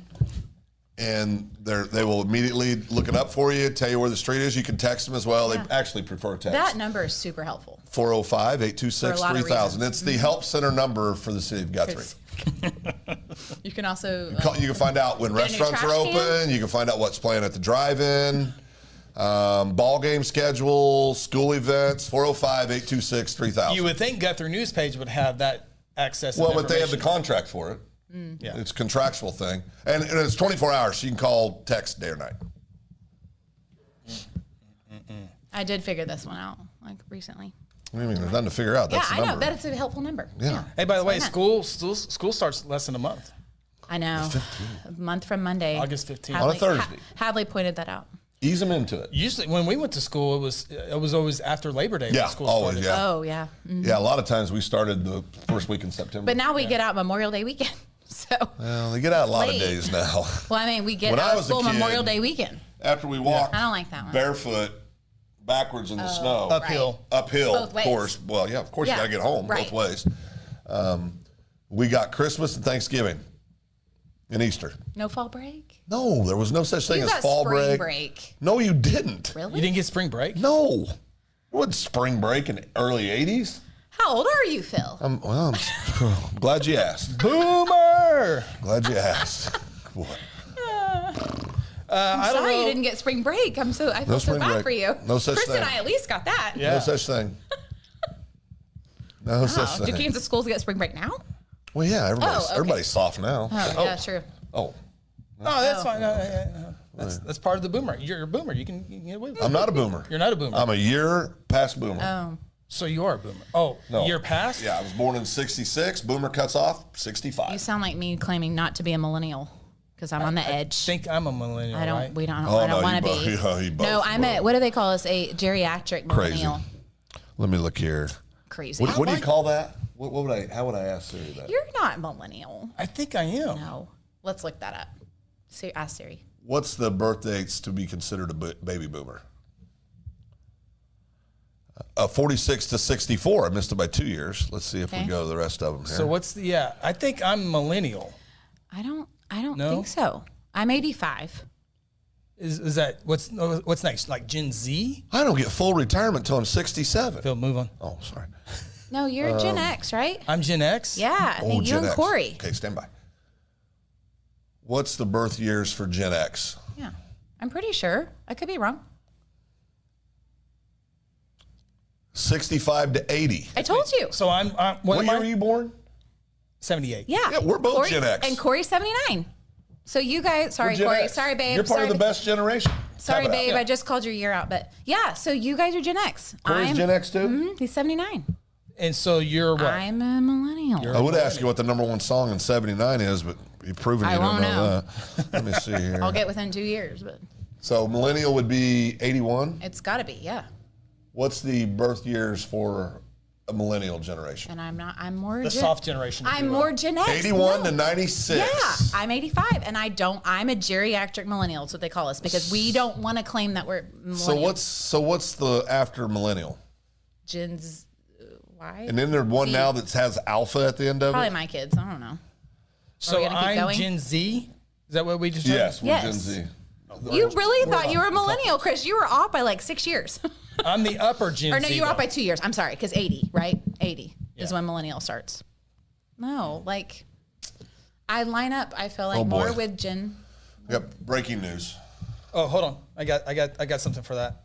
and they will immediately look it up for you, tell you where the street is. You can text them as well. Yeah. They actually prefer text. That number is super helpful. 405-826-3000. It's the help center number for the city of Guthrie. You can also You can find out when Get a new restaurants are trash can? open. You can find out what's playing at the drive-in, ball game schedule, school events, 405-826-3000. You would think Guthrie News page would have that access. and Well, but they have the information. contract for it. Yeah. It's a contractual thing. And it's 24 hours. So you can call, text day or night. I did figure this one out like recently. I mean, there's nothing to figure out. Yeah, That's the I know. number. That is a helpful number. Yeah. Hey, by the way, Why not? school starts less than a month. I know. A month from Monday. August 15th. On a Thursday. Hadley pointed that out. Ease them into it. Usually, when we went to school, it was always after Labor Day. Yeah, when school always, started. yeah. Oh, yeah. Mm. Yeah, a lot of times we started the first week in September. But now we get out Memorial Day weekend. So, Well, they get out a lot of late. days now. well, I mean, we get When I out of was a school kid- Memorial Day weekend. After we walked I don't like that one. barefoot backwards in the snow. Uphill. Uphill, Both of ways. course. Well, yeah, of course Yeah, you got to get home right. both ways. We got Christmas and Thanksgiving and Easter. No fall break? No, there was no such thing You as got fall spring break. No, you didn't. Really? You didn't get spring break? No. There wasn't spring break in the early 80s. How old are you, Phil? I'm glad you asked. Boomer. Glad you asked. What? I'm I don't sorry know. you didn't get spring break. I feel so spring bad break. for you. No such Chris thing. and I at least got that. Yeah. No such thing. No Oh, such do thing. Kansas schools get spring break now? Well, yeah, okay. everybody's soft now. Oh, yeah, true. Oh, Oh, that's fine. That's part of the boomer. You're a boomer. You can get away with it. I'm not a boomer. You're not a boomer. I'm a year past boomer. Oh, So you are a boomer. Oh, No. year past? Yeah, I was born in 66. Boomer cuts off you 65. sound like me claiming not to be a millennial because I'm on the edge. I think I'm a millennial, I don't. right? We don't. Oh, I no, don't want to you be. both- yeah, you no, both, I'm bro. a. What do they call us? A geriatric Crazy. millennial. Let me look here. Crazy. What do you call that? What would I? How would I ask Siri that? You're not millennial. I think I am. No. Let's look that up. Ask Siri. What's the birth dates to be considered a baby boomer? 46 to 64. I missed it by 2 years. Let's see if we go the rest of them here. So what's the? Yeah, I think I'm millennial. I don't No? think so. I'm 85. Is that what's next? Like Gen Z? I don't get full retirement until I'm 67. Phil, move on. Oh, sorry. No, you're Gen X, right? I'm Gen X. Yeah, I think you Gen and X. Corey. Okay, stand by. What's the birth years for Gen X? Yeah, I'm pretty sure. I could be wrong. 65 to 80. I told you. So I'm What am year I? were you born? 78. Yeah, we're both Corey, Gen X. and Corey's 79. So you guys, sorry, Gen Corey, X. sorry, babe. You're part sorry, of the best generation. Sorry, Tap it out. babe. I just called your year out, but yeah. So you guys are Gen X. Corey's Gen X too? He's 79. And so you're what? I'm a millennial. I would ask you what the number one song in 79 is, but you've proven you I don't won't know know. that. Let me see here. I'll get within 2 years, but So millennial would be 81. it's got to be, yeah. What's the birth years for a millennial generation? And I'm not. I'm more The soft generation, if I'm you will. more Gen X. 81 No. to 96. Yeah, I'm 85, and I'm a geriatric millennial. That's what they call us because we don't want to claim that we're millennial. So what's the after millennial? Gen's Y? And then there's one Z. now that has alpha at the end of Probably it. my kids. I don't know. So we gonna keep I'm going? Gen Z. Is that what we just? Yes, we're Yes. Gen Z. You really thought you were a millennial, Chris? You were off by like 6 years. I'm the upper Gen Or no, Z. you were off though. by 2 years. I'm sorry, because 80, right? 80 is Yeah. when millennial starts. No, like I line up. I feel like Oh, boy. more with Gen. Yep. Breaking news. Oh, hold on. I got something for that.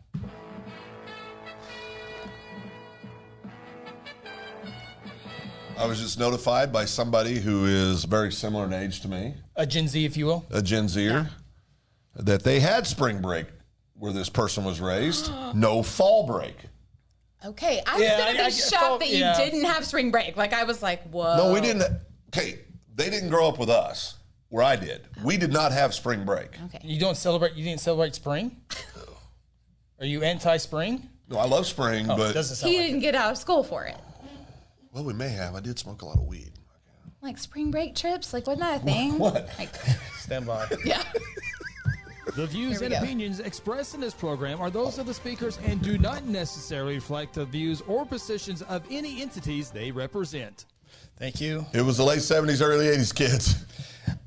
I was just notified by somebody who is very similar in age to me, A Gen Z, if you will. a Gen Zer, that they had spring break where this person was raised. No fall break. Okay, I was Yeah, gonna I be get- shocked that you yeah. didn't have spring break. Like I was like, whoa. No, we didn't. Okay, they didn't grow up with us where I did. We did not have spring break. Okay. You don't celebrate. You didn't celebrate spring. Are you anti-spring? No, I love spring, Oh, but doesn't sound He like didn't get out of school for it. well, we may have. I did smoke a lot of weed. Like spring break trips, like wasn't that a thing? What? Like, it. Stand by. yeah. The views Here we and go. opinions expressed in this program are those of the speakers and do not necessarily reflect the views or positions of any entities they represent. Thank you. It was the late 70s, early 80s, kids.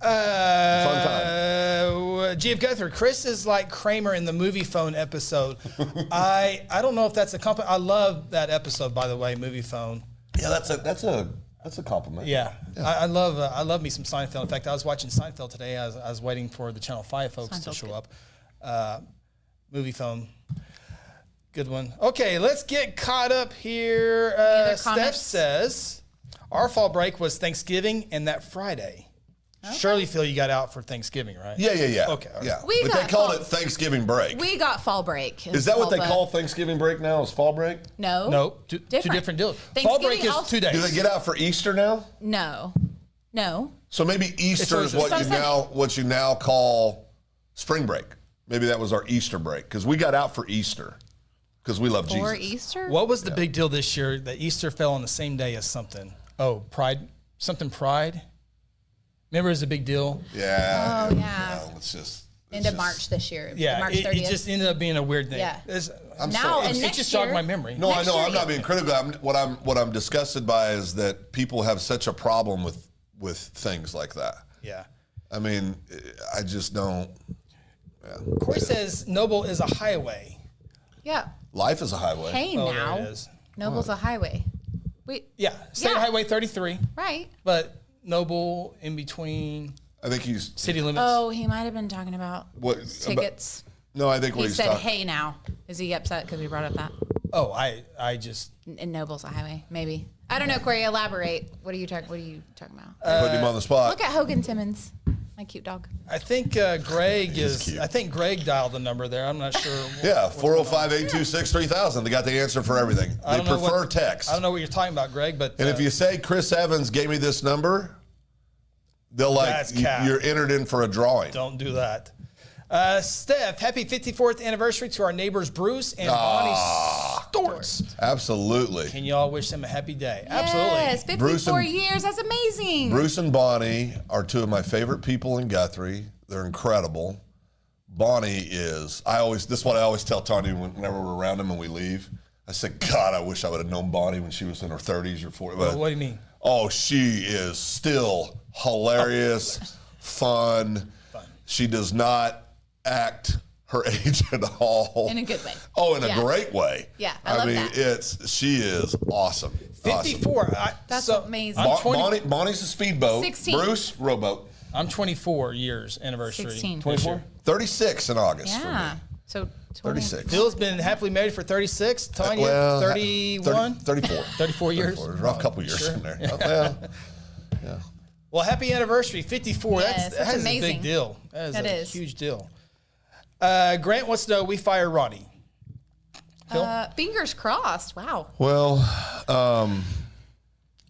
Fun time. G.F. Guthrie, Chris is like Kramer in the movie phone episode. I don't know if that's a compliment. I love that episode, by the way, movie phone. Yeah, that's a compliment. Yeah, I love me some Seinfeld. In fact, I was watching Seinfeld today. I was waiting for the Channel 5 folks to Seinfeld's show good. up. Movie phone. Good one. Okay, let's get caught up here. other Steph comments? says, our fall break was Thanksgiving and that Friday. Surely, Phil, you got out for Thanksgiving, right? Yeah. Okay, all right. Yeah. We But they got called fall- it Thanksgiving break. We got fall break. Is that what they Well, call Thanksgiving break now? Is fall break? No. No, two Different. different deals. Fall Thanksgiving break is also- 2 days. Do they get out for Easter now? No. No. So maybe Easter is what always- you now call spring break. Maybe that was our Easter break because we got out for Easter because we love Or Jesus. Easter? What was the big deal this year that Easter fell on the same day as something? Oh, Pride? Something Pride? Remember it was a big deal? Yeah. Oh, yeah. It's just End of March this year. Yeah, March it 30th. just ended up being a weird thing. Yeah. I'm now sorry. and It next just year, jogged my memory. No, I next know. year, I'm not being critical. What I'm disgusted by is that people have such a problem with things like that. Yeah. I mean, I just don't. Corey says Noble is a highway. Yeah. Life is a highway. Hey Oh, now. there it is. Noble's a highway. Wait. Yeah, State Yeah. Highway 33, Right. but Noble in between I think he's city limits. Oh, he might have been talking about what tickets. No, I think what He he's said, talking. "Hey, now." Is he upset because we brought up that? Oh, I just And Noble's a highway, maybe. I don't know, Corey. Elaborate. What are you talking about? Putting him on the spot. Look at Hogan Timmons, my cute dog. I think Greg is. cute. I think Greg dialed the number there. I'm not sure. Yeah, 405-826-3000. They got the answer for everything. They don't know prefer what- text. I don't know what you're talking about, Greg, but And if you say Chris Evans gave me this number, they'll That's cap. you're entered in for a drawing. don't do that. Steph, happy 54th anniversary to our neighbors Bruce and Bonnie Storts. Absolutely. Can y'all wish them a happy day? Absolutely. Yes, 54 Bruce and- years. That's amazing. Bruce and Bonnie are two of my favorite people in Guthrie. They're incredible. Bonnie is, this is what I always tell Tanya whenever we're around him and we leave. I said, God, I wish I would have known Bonnie when she was in her 30s or 40s. Well, what do you mean? Oh, she is still hilarious, fun. She does not act her age at all. In a good way. Oh, in Yeah. a great way. Yeah, I love that. She is awesome. 54. That's amazing. I'm 20 Bonnie's a speedboat. 16. Bruce, rowboat. I'm 24 years anniversary. 16. 24? 36 in August for Yeah. me. So 36. Phil's been happily married for 36. Tanya, Well, 31? 34. 34 years? 34. There's a rough couple years Sure. in there. Well, yeah. Well, happy anniversary, 54. Yes, That's a amazing. big deal. That That is a is. huge deal. Grant wants to know, we fire Ronnie. fingers crossed. Wow. Well,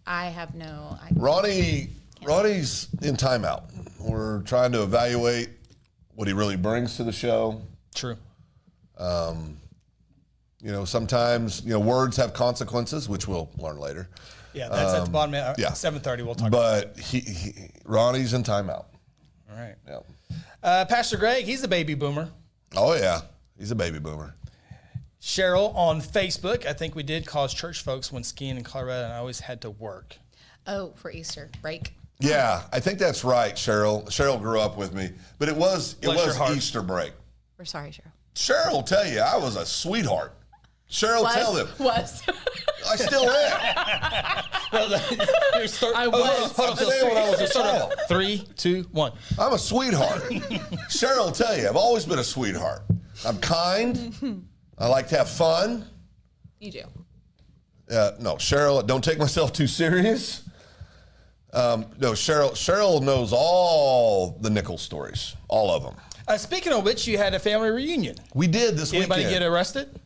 I have no idea. Ronnie's in timeout. We're trying to evaluate what he really brings to the show. True. Sometimes, words have consequences, which we'll learn later. Yeah, that's at the bottom. At yeah. 7:30, we'll talk about But Ronnie's in timeout. All right. Yeah. Pastor Greg, he's a baby boomer. Oh, yeah. He's a baby boomer. Cheryl on Facebook, I think we did cause church folks when skiing in Colorado, and I always had to work. Oh, for Easter break. Yeah, I think that's right, Cheryl. Cheryl grew up with me, but it was Bless your heart. Easter break. We're sorry, Cheryl. Cheryl will tell you I was a sweetheart. Cheryl, tell them. Was. I still am. I was. I'm saying when I was a child. 3, 2, 1. I'm a sweetheart. Cheryl will tell you I've always been a sweetheart. I'm kind. I like to have fun. You do. No, Cheryl, don't take myself too serious. No, Cheryl knows all the Nichols stories, all of them. Speaking of which, you had a family reunion. We did this Anybody weekend. get arrested?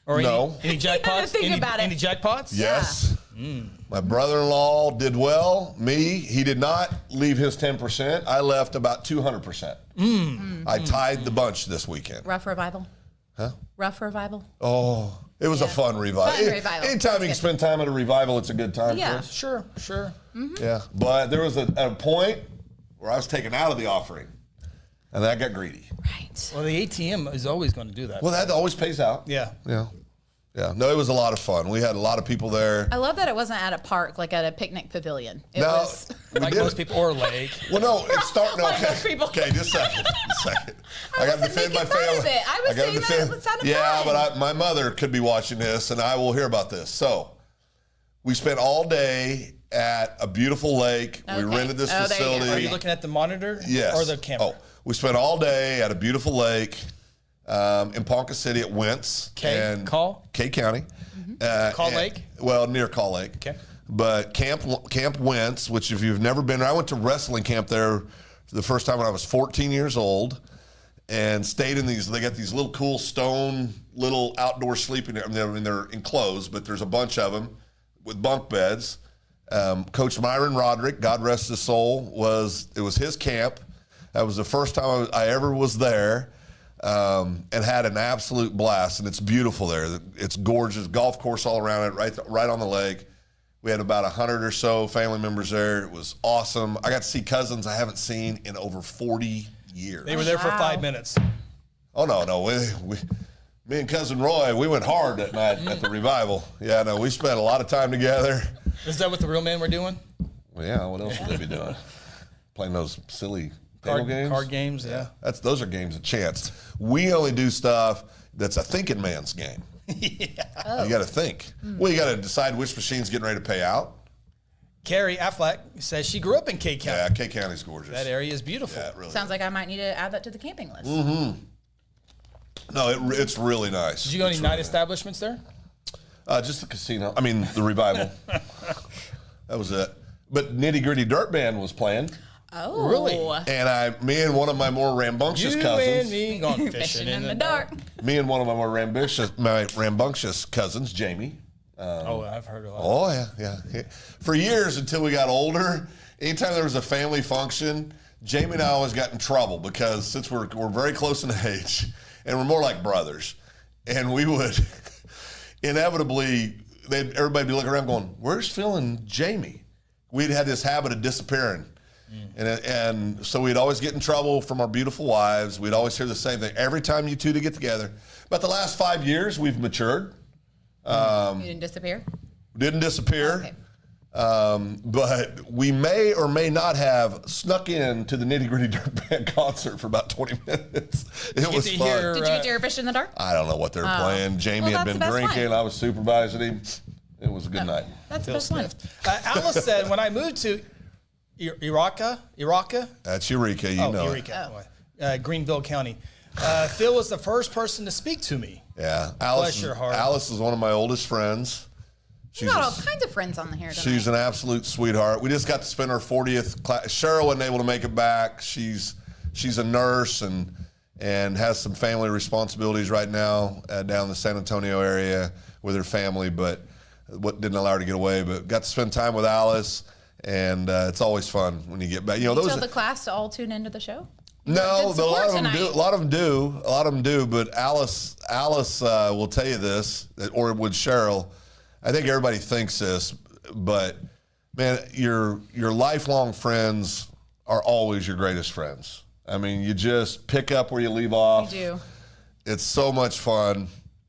Or no. Any jackpots? Think about it. Any jackpots? Yes. My brother-in-law did well. Me, he did not leave his 10%. I left about 200%. I tied the bunch this weekend. Rough revival. Huh? Rough revival. Oh, it was a fun revival. Fun revival. Anytime you can That's spend time at a revival, it's a good time, Yeah. Chris. Sure. Yeah. But there was a point where I was taken out of the offering, and I got greedy. Right. Well, the ATM is always going to do that. Well, that always pays out. Yeah. Yeah. No, it was a lot of fun. We had a lot of people there. I love that it wasn't at a park, like at a picnic pavilion. It No, was. we Like did most it. people, or a lake. Well, no, it's starting. Like Okay, most people. okay, just a second. I got to wasn't defend my making fun family. of it. I was gotta saying that it sounded Yeah, fun. but my mother could be watching this, and I will hear about this. So, we spent all day at a beautiful lake. We Okay. rented this Oh, there you go. facility. Are you looking at the monitor? Yes. Or the camera? Oh, we spent all day at a beautiful lake in Ponca City at Wentz. K County? Call and- Lake? Well, near Call Lake. Okay. But Camp Wentz, which if you've never been there, I went to wrestling camp there for the first time when I was 14 years old and stayed in these. They got these little cool stone little outdoor sleeping. I mean, they're enclosed, but there's a bunch of them with bunk beds. Coach Myron Roderick, God rest his soul, it was his camp. That was the first time I ever was there. And had an absolute blast, and it's beautiful there. It's gorgeous, golf course all around it, right on the lake. We had about 100 or so family members there. It was awesome. I got to see cousins I haven't seen in over 40 years. They were there for Wow. 5 minutes. Oh no, me and cousin Roy, we went hard that night at the revival. Yeah, no, we spent a lot of time together. Is that what the real men were doing? Well, yeah, what else would they be doing? Playing those silly table games? Card games, yeah. Those are games of chance. We only do stuff that's a thinking man's game. You got to think. Well, you got to decide which machine's getting ready to pay out. Carrie Affleck says she grew up in K County. Yeah, K County's gorgeous. That area is beautiful. Yeah, it really. Sounds like I might need to add that to the camping list. No, it's really nice. Did you go to any night establishments there? Just the casino. I mean, the revival. That was it. But Nitty Gritty Dirt Band was playing, Oh. Really? and me and one of my more rambunctious You cousins. and me gone Fishing in the dark. Me and one of my more rambunctious cousins, Jamie. Oh, I've heard a lot. Oh, yeah. For years until we got older, anytime there was a family function, Jamie and I always got in trouble because since we're very close in age and we're more like brothers, and we would inevitably, everybody would be looking around going, where's Phil and Jamie? We'd had this habit of disappearing. And so we'd always get in trouble from our beautiful wives. We'd always hear the same thing every time you two to get together. But the last 5 years, we've matured. You didn't disappear? Didn't disappear. Okay. But we may or may not have snuck in to the Nitty Gritty Dirt Band concert for about 20 minutes. It was fun. hear, Did you get to hear Fish in the Dark? I don't know what they were playing. Jamie Well, had that's been the best drinking. one. I was supervising him. It was a good night. That's the Phil best one. Smith. Alice said, when I moved to Eureka, That's Eureka, you know. Eureka, Greenville County, Phil was the first person to speak to me. Yeah. Bless your heart. Alice is one of my oldest friends. You got all kinds of friends on the hair tonight. She's an absolute sweetheart. We just got to spend her 40th class. Cheryl wasn't able to make it back. She's a nurse and has some family responsibilities right now down in the San Antonio area with her family, but what didn't allow her to get away. But got to spend time with Alice, and it's always fun when you get back. You know, You those told the class to all tune into the show? no, Good but a lot support of them do. tonight. A lot of them do. But Alice will tell you this, or would Cheryl. I think everybody thinks this, but man, your lifelong friends are always your greatest friends. I mean, you just pick up where you leave off. You do. It's so much fun,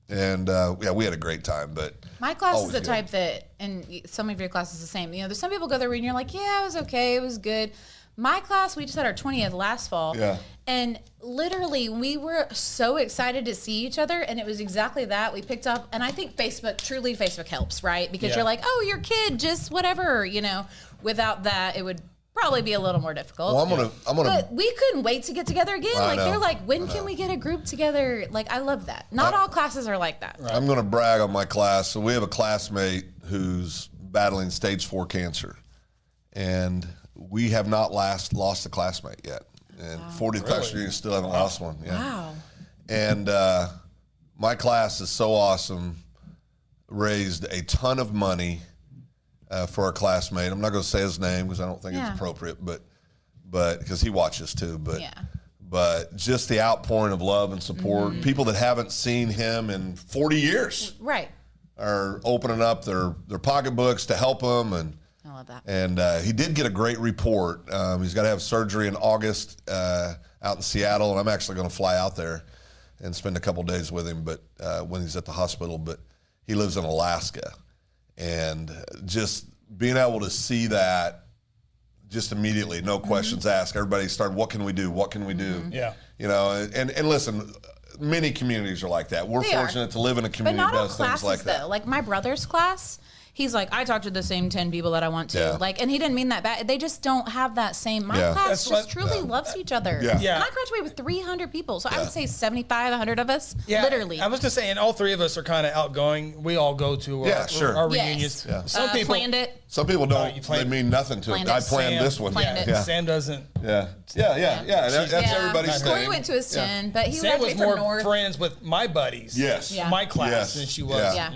and yeah, we had a great time. But My class always is the good. type that, and some of your class is the same. You know, there's some people go there and you're like, yeah, it was okay, it was good. My class, we just had our 20th last fall. Yeah. And literally, we were so excited to see each other, and it was exactly that. We picked up, and I think Facebook helps, right? Because Yeah. you're like, oh, your kid, just whatever, you know. Without that, it would probably be a little more difficult. Well, I'm gonna. But we couldn't wait to get together again. I Like, know. they're like, when can we get a group together? Like, I love that. Not all classes are like that. I'm going to brag on my class. So we have a classmate who's battling stage 4 cancer, and we have not lost a classmate yet. And 40th class reunion still haven't lost one. Yeah. Wow. And my class is so awesome. Raised a ton of money for our classmate. I'm not going to say his name because I don't think Yeah. it's appropriate, but because he watches too. But Yeah. but just the outpouring of love and support. Mm-hmm. People that haven't seen him in 40 years Right. are opening up their pocketbooks to help him, and I love that. he did get a great report. He's got to have surgery in August out in Seattle, and I'm actually going to fly out there and spend a couple days with him. But when he's at the hospital, but he lives in Alaska, and just being able to see that. Just immediately, no questions asked. Everybody started, what can we do? What can we do? Yeah. You know, and listen, many communities are like that. We're They are. fortunate to live in a But community not that all does things classes, like that. though. Like my brother's class, he's like, I talk to the same 10 people that I want to. Yeah. Like, and he didn't mean that bad. They just don't have that same. My Yeah. class That's just what- truly loves each other. Yeah. Yeah. And I graduated with 300 people. So I would say 75, 100 of us. Yeah, Literally. I was gonna say, and all three of us are kind of outgoing. We all go to Yeah, sure. our Yes. reunions. Yeah. Some people planned it. Some people don't. you They planned- mean nothing to it. Planned I it. planned Sam this one. planned it. Yeah. Sam doesn't. Yeah. And that's everybody's Corey thing. went to his 10, but he Sam was graduated from more North. friends with my buddies. Yes. Yeah. My class Yes. than she was. Yeah.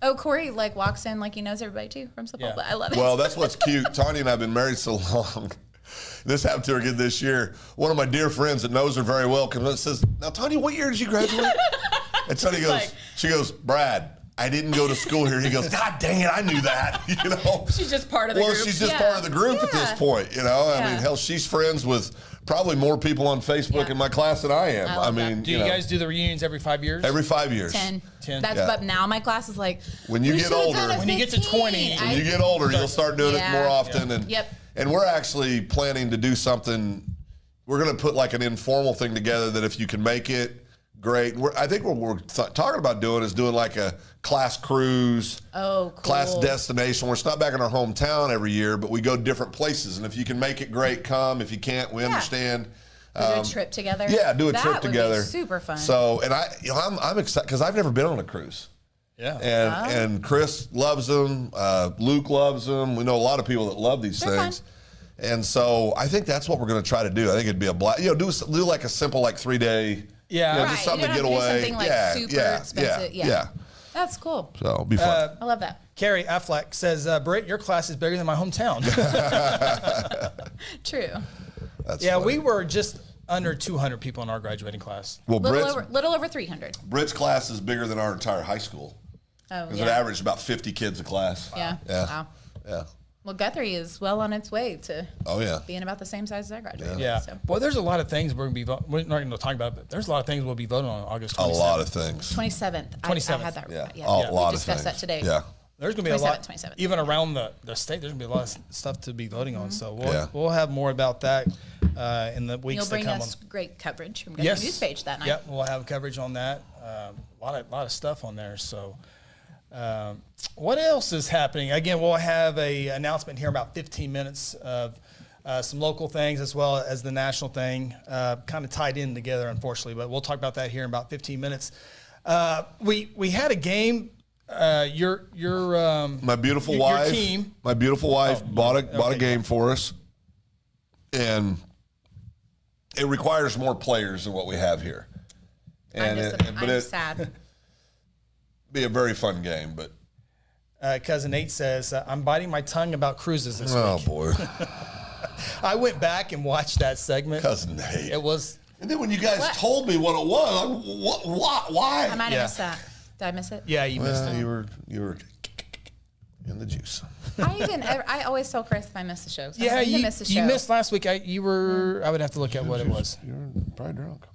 Oh, Corey like walks in like he knows everybody too from football. Yeah. But I love it. Well, that's what's cute. Tanya and I have been married so long. This happened to her again this year. One of my dear friends that knows her very well comes up and says, now, Tanya, what year did you graduate? And Tanya goes, like- she goes, Brad, I didn't go to school here. He goes, God dang it, I knew that. You know? She's just part of the Well, group. she's just Yeah. part of the group at this Yeah. point, you know? I Yeah. mean, hell, she's friends with probably more people on Facebook Yeah. in my class than I am. I I love mean, that. Do you know, guys do the reunions every 5 years? every 5 years. 10. 10. That's Yeah. but now my class is like When you we get should've older- done a When you get to 15. 20, When you get older, you'll start doing it Yeah. more often. And Yep. and we're actually planning to do something. We're going to put like an informal thing together that if you can make it, great. I think what we're talking about doing is doing like a class cruise, Oh, cool. class destination. Where it's not back in our hometown every year, but we go different places. And if you can make it, great. Come. If you can't, we understand. Do a trip together. Yeah, do a That trip would be together. super fun. So, and I'm excited because I've never been on a cruise. Yeah. And Chris loves them. Luke loves them. We know a lot of people that love these They're things. And so I think that's what we're going to try to do. I think it'd be a blast. You know, do like a simple like 3-day. Yeah. You know, Right, just something you to don't get have to do away. something, like, yeah, super expensive. Yeah. That's cool. So it'll be fun. I love that. Carrie Affleck says, Britt, your class is bigger than my hometown. True. That's Yeah, funny. we were just under 200 people in our graduating class. Well, Little over 300. Britt's class is bigger than our entire high school. Oh, Because yeah. it averaged about 50 kids a class. Yeah. Yeah. Wow. Yeah. Well, Guthrie is well on its way to being about the same size as I graduated. Yeah. So. Well, there's a lot of things we're going to be we're not going to talk about, but there's a lot of things we'll be voting on August 27th. A lot of things. 27th. I 27th. had that. Yeah. Yeah. A lot We of discussed things. that today. Yeah. There's going to be a lot, 27th. even around the state. There's going to be a lot of stuff to be voting on. So we'll have more about that in the weeks You'll bring to come. us great coverage from Guthrie Yes. News page that night. Yep, we'll have coverage on that. A lot of stuff on there. So, what else is happening? Again, we'll have a announcement here in about 15 minutes of some local things as well as the national thing, kind of tied in together, unfortunately. But we'll talk about that here in about 15 minutes. We had a game. My beautiful wife. team. My beautiful wife bought a game for us, and it requires more players than what we have here. And I'm sad. Be a very fun game, but Cousin Nate says, I'm biting my tongue about cruises this week. boy, I went back and watched that segment. Cousin Nate. It was. And then when you guys told me what it was, why? I might have missed that. Did I miss it? Yeah, you missed it. You were in the juice. I always tell Chris if I miss the show. So Yeah, I didn't miss the show. you missed last week. I would have to look at what it was. You were probably drunk.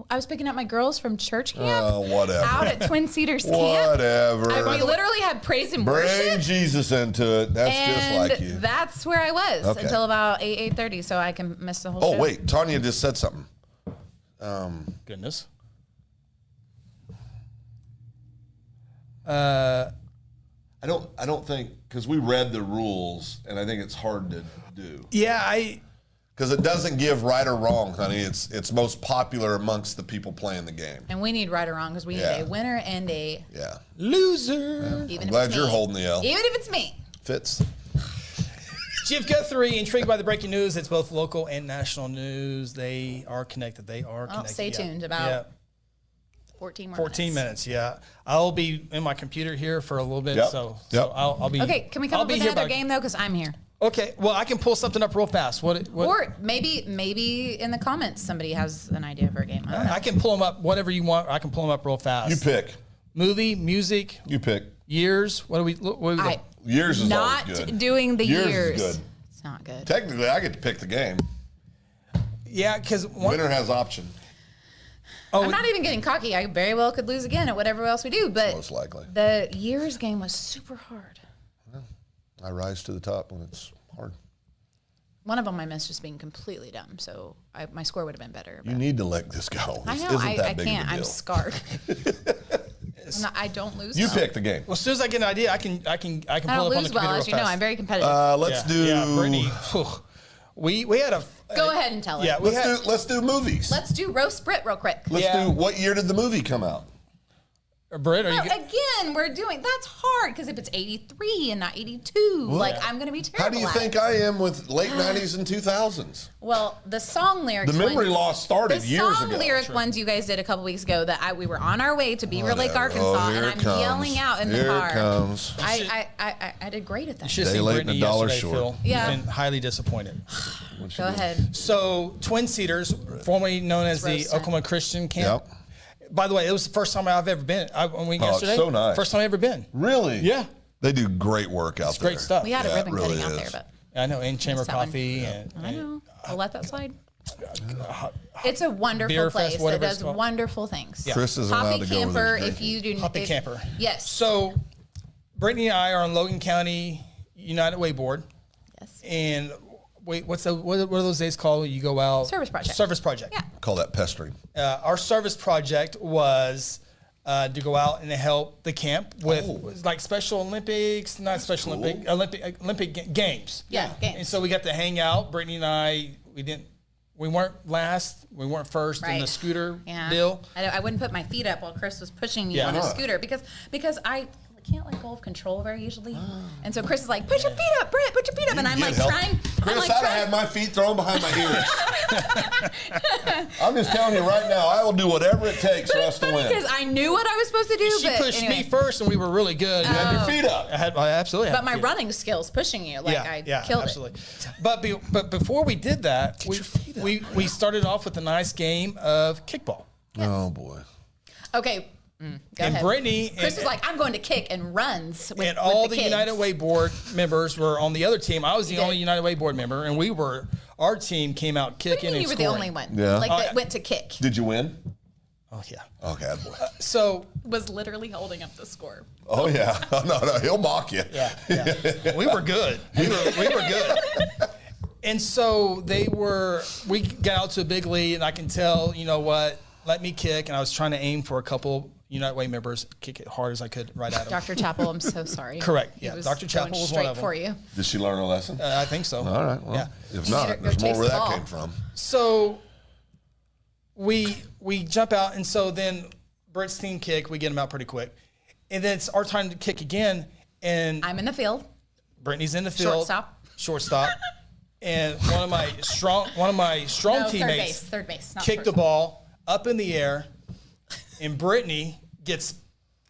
I was picking up my girls from church camp Whatever. out at Twin Cedars Camp. Whatever. We literally had praise and Bring worship. Jesus into it. That's just And like you. that's where I was Okay. until about 8:30, so I can miss the whole show. Oh, wait. Tanya just said something. Goodness. I don't think, because we read the rules, and I think it's hard to do. Yeah, Because it doesn't give right or wrong, honey. It's most popular amongst the people playing the game. And we need right or wrong because we need a winner and a Yeah. loser. even I'm if glad it's you're me. holding the L. Even if it's me. Fits. Chief Guthrie, intrigued by the breaking news. It's both local and national news. They are connected. Stay tuned. About 14 more 14 minutes. Yeah. I'll be in my computer here for a little bit. Yep. So Yep. I'll be. Okay, can we come I'll up be with here another by- game though? Because I'm here. Okay. Well, I can pull something up real fast. What Or maybe in the comments somebody has an idea for a game. I don't know. I can pull them up. Whatever you want. I can pull them up real fast. You pick. Movie, music, You pick. years. What do we? Years is not always good. doing the Years years. is good. It's not good. Technically, I get to pick the game. Yeah, because Winner has option, I'm not even getting cocky. I very well could lose again at whatever else we do, but most likely. the years game was super hard. I rise to the top when it's hard. One of them I missed just being completely dumb, so my score would have been better. You But need to let this go. I This know isn't I that big can't. of a I'm deal. scarred. I don't lose. You well. pick the game. Well, as soon as I get an idea, I can pull I it don't up on the lose computer well, real as you know. fast. I'm very competitive. Let's do. Yeah, Brittany. Whew. We had a. Go ahead and tell it. Yeah, Let's do movies. Let's do roast Brit real quick. Let's Yeah. do. What year did the movie come out? Britt, are you? No, again, we're doing that's hard because if it's 83 and not 82, like I'm going to be terrible. How do you at think it. I am with late 90s and 2000s? Well, the song lyrics. The memory one- loss started the years song ago. lyric ones you guys did a couple weeks ago that we were on our way to Beaver Lake, Whatever. Arkansas, here and it I'm comes. yelling out in the Here car. it comes. I did great at that. You should Day have seen late and Brittany a dollar yesterday, short. Phil. Yeah. You've been highly disappointed. Go ahead. So, Twin Cedars, formerly known as the roast time. Oklahoma Christian Camp. Yep. By the way, it was the first time I've ever been. I went it's yesterday. so nice. First time I've ever been. Really? Yeah. They do great work out there. Great stuff. We had a Yeah, it ribbon really cutting out there, is. but I know, and Chamber Missed that one. Coffee. And I know. I'll let that slide. It's a wonderful Beer place fest, that whatever it's does called. wonderful things. Chris isn't allowed Hoppy to go where Camper, there's if you do Hoppy Camper. Yes. So, Brittany and I are on Logan County United Way Board. Yes. And wait, what are those days called? You go out. Service project. Service project. Yeah. Call that pestering. Our service project was to go out and help the camp with like Special Olympics, not Special Olympic games. Yeah, games. And so we got to hang out. Brittany and I, we weren't last, we weren't first in Right. the scooter Yeah. deal. I wouldn't put my feet up while Chris was pushing me Yeah. on a Uh-huh. scooter because I can't let go of control very easily. And so Chris is like, put your feet up, Britt, put your feet up. And I'm Get like help. trying. Chris, I'm like I'd trying. have had my feet thrown behind my ears. I'm just telling you right now, I will do whatever it takes for us to win. Because I knew what I was supposed to do. She but pushed anyway. me first, and we were really good. You had your feet up. I absolutely had But my feet. running skills pushing you, like I killed absolutely. But before we did that, we started off with a nice game of kickball. Oh boy. it. Okay, Go and ahead. Brittany Chris is like, I'm going to kick and runs with, and all with the kids. United Way board members were on the other team. I was the did. only United Way board member, and our team came out What do you kicking mean and you were scoring. the only one? Yeah. Like Oh, that yeah. went to kick. Did you win? Oh yeah. Okay, boy. So Was literally holding up the score. Oh yeah. No, he'll mock you. yeah, we were good. We were good. And so we got out to a big lead, and I can tell, you know what, let me kick. And I was trying to aim for a couple United Way members, kick it hard as I could right at them. Dr. Chappell, I'm so sorry. Correct. He Yeah, was Dr. Chappell going was straight one of them. for you. Did she learn a lesson? I think so. All right. Well, Yeah. if You not, better go there's more chase where the that ball. came from. So we jump out, and so then Britt's team kick, we get them out pretty quick. And then it's our time to kick again, and I'm in the field. Brittany's in the field. Shortstop. And one of my strong No, teammates third base. Not kicked the shortstop. ball up in the air, and Brittany gets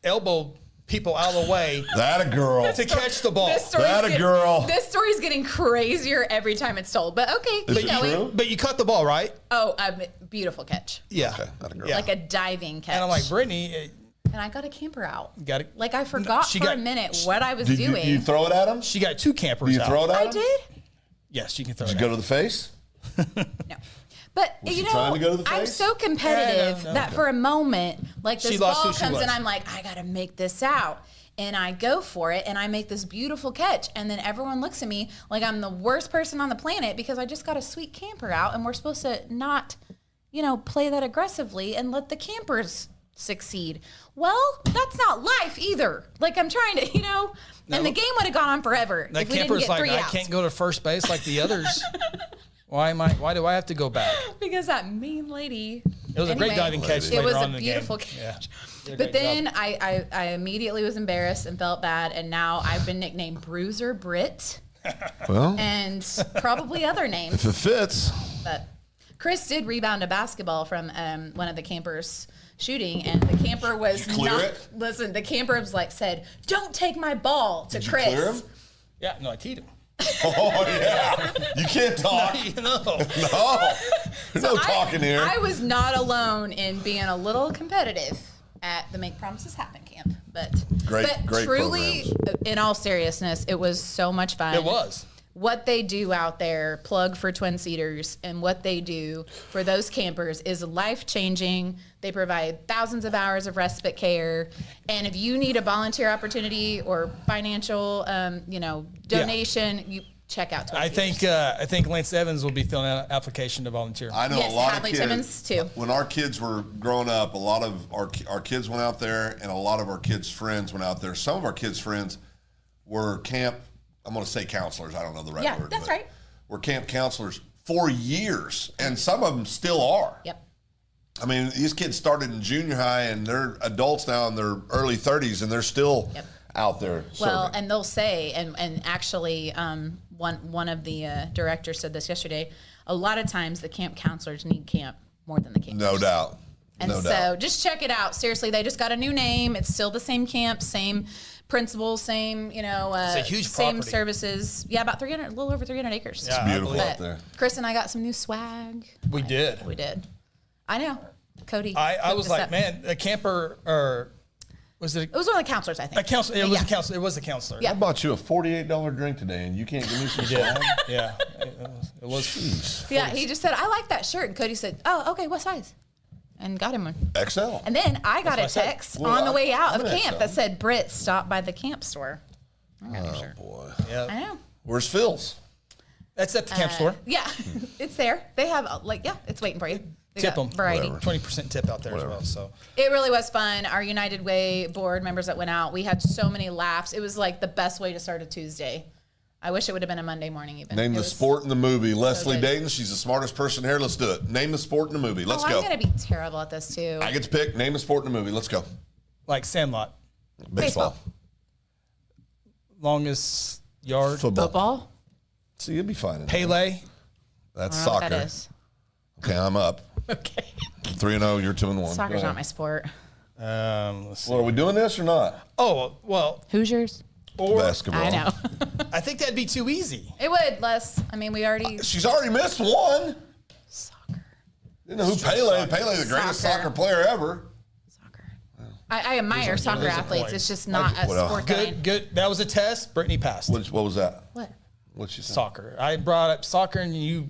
elbow people out of the way That a girl. to catch the ball. That a girl. This story's getting crazier every time it's told, but okay. Is keep it going. true? But you caught the ball, right? Oh, beautiful catch. Yeah. Okay, that a girl. Yeah. Like a diving catch. And I'm like, Brittany, and I got a camper out. got it. Like I forgot She for got- a minute what I was Did you, doing. you throw it at him? She got two campers Did you out. throw it at I him? did? Yes, you can throw Did it you out. go to the face? No. But Was you she know, trying to go to the I'm face? so competitive Yeah, no. that for a moment, like this She lost ball who she comes was. and I'm like, I gotta make this out. And I go for it and I make this beautiful catch. And then everyone looks at me like I'm the worst person on the planet because I just got a sweet camper out and we're supposed to not, play that aggressively and let the campers succeed. Well, that's not life either. Like I'm trying to, and the game would have gone on forever That if we didn't camper's get like, 3 I outs. can't go to first base like the others. Why do I have to go back? Because that mean lady. It was a great diving catch It later was on a in the beautiful game. catch. Yeah. But then I immediately was embarrassed and felt bad, and now I've been nicknamed Bruiser Brit Well, and probably other names. if it fits. But Chris did rebound a basketball from one of the campers shooting, and the camper was Did you clear not. it? Listen, the camper was like said, "Don't take my ball" to Did you Chris. clear him? Yeah, no, I teed him. Oh, yeah. You can't talk. No. No. There's no talking here. I was not alone in being a little competitive at the Make Promises Happen camp, but Great truly, programs. in all seriousness, it was so much fun. It was. What they do out there, plug for Twin Cedars, and what they do for those campers is life-changing. They provide thousands of hours of respite care. And if you need a volunteer opportunity or financial, donation, you check out Twin Cedars. I think Lance Evans will be filling out an application to volunteer. I know Yes, a lot Hadley of kids. Timmons, too. When our kids were growing up, a lot of our kids went out there, and a lot of our kids' friends went out there. Some of our kids' friends were camp. I'm going to say counselors. I don't know the right Yeah, word. that's but right. Were camp counselors for years, and some of them still are. Yep. I mean, these kids started in junior high, and they're adults now in their early 30s, and they're still Yep. out there Well, serving. and they'll say, and actually, one of the directors said this yesterday. A lot of times, the camp counselors need camp more than the campers. No doubt. And no so, doubt. just check it out. Seriously, they just got a new name. It's still the same camp, same principals, same a huge same property. services. Yeah, about 300, a little over 300 acres. Yeah, Beautiful I out But there. Chris and I got some new swag. We did. We did. I know. Cody. I hooked was us like, up. man, a camper, or was it It was one of the counselors, I think. a counselor? It was Yeah. a counselor. It was a counselor. Yeah. I bought you a $48 drink today, and you can't give me some Yeah. swag? Yeah. It was. Yeah, he just said, I like that shirt. And Cody said, oh, okay, what size? And got him one. XL. And then I got a what I said. text Well, on the way out I'm of an camp XL. that said, Britt, stop by the camp store. I got your shirt. Boy. Yeah. I know. Where's Phil's? That's at the camp store. Yeah, it's there. They have, it's waiting for you. They Tip got them. variety. 20% tip out there as well. So It really was fun. Our United Way board members that went out, we had so many laughs. It was like the best way to start a Tuesday. I wish it would have been a Monday morning even. Name It the was- sport in the movie. Leslie good. Dayton, she's the smartest person here. Let's do it. Name the sport in the movie. Let's Oh, go. I'm going to be terrible at this too. I get to pick. Name the sport in the movie. Let's go. like Sandlot, Baseball. longest yard, Football? See, you'll be fine. in there. Pele. That's I don't know what soccer. that is. Okay, I'm up. Okay. 3-0. You're 2-1. Soccer's Go ahead. not my sport. Let's see. Well, are we doing this or not? Oh well, Hoosiers? or Basketball. I know. I think that'd be too easy. It would, Les. I mean, we already. She's already missed one. Soccer. You know who Pele? Pele, the greatest Soccer. soccer player ever. Soccer. I admire soccer there's a athletes. point. It's just not a what else? sport that I- Good. That was a test. Brittany passed. What was that? What? What'd she say? Soccer. I brought up soccer, and you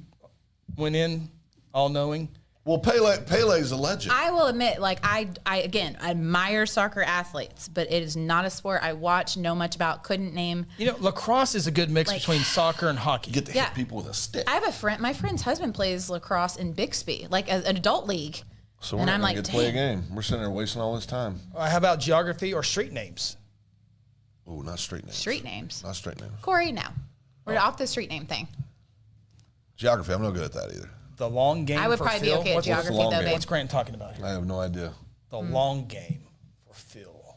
went in all knowing. Well, Pele's a legend. I will admit, like I again admire soccer athletes, but it is not a sport I watch, know much about, couldn't name. You know, lacrosse is a good mix between soccer and hockey. Get to Yeah. hit people with a stick. I have a friend. My friend's husband plays lacrosse in Bixby, like an adult league. So we're and not I'm gonna like, get to play a "Dang." game. We're sitting there wasting all this time. How about geography or street names? Oh, not street names. Street names. Not street names. Corey, no. We're off the street name thing. Geography. I'm no good at that either. The long game. I would for probably be Phil. okay at What's geography, long though, game? babe. What's Grant talking about here? I have no idea. The long game for Phil.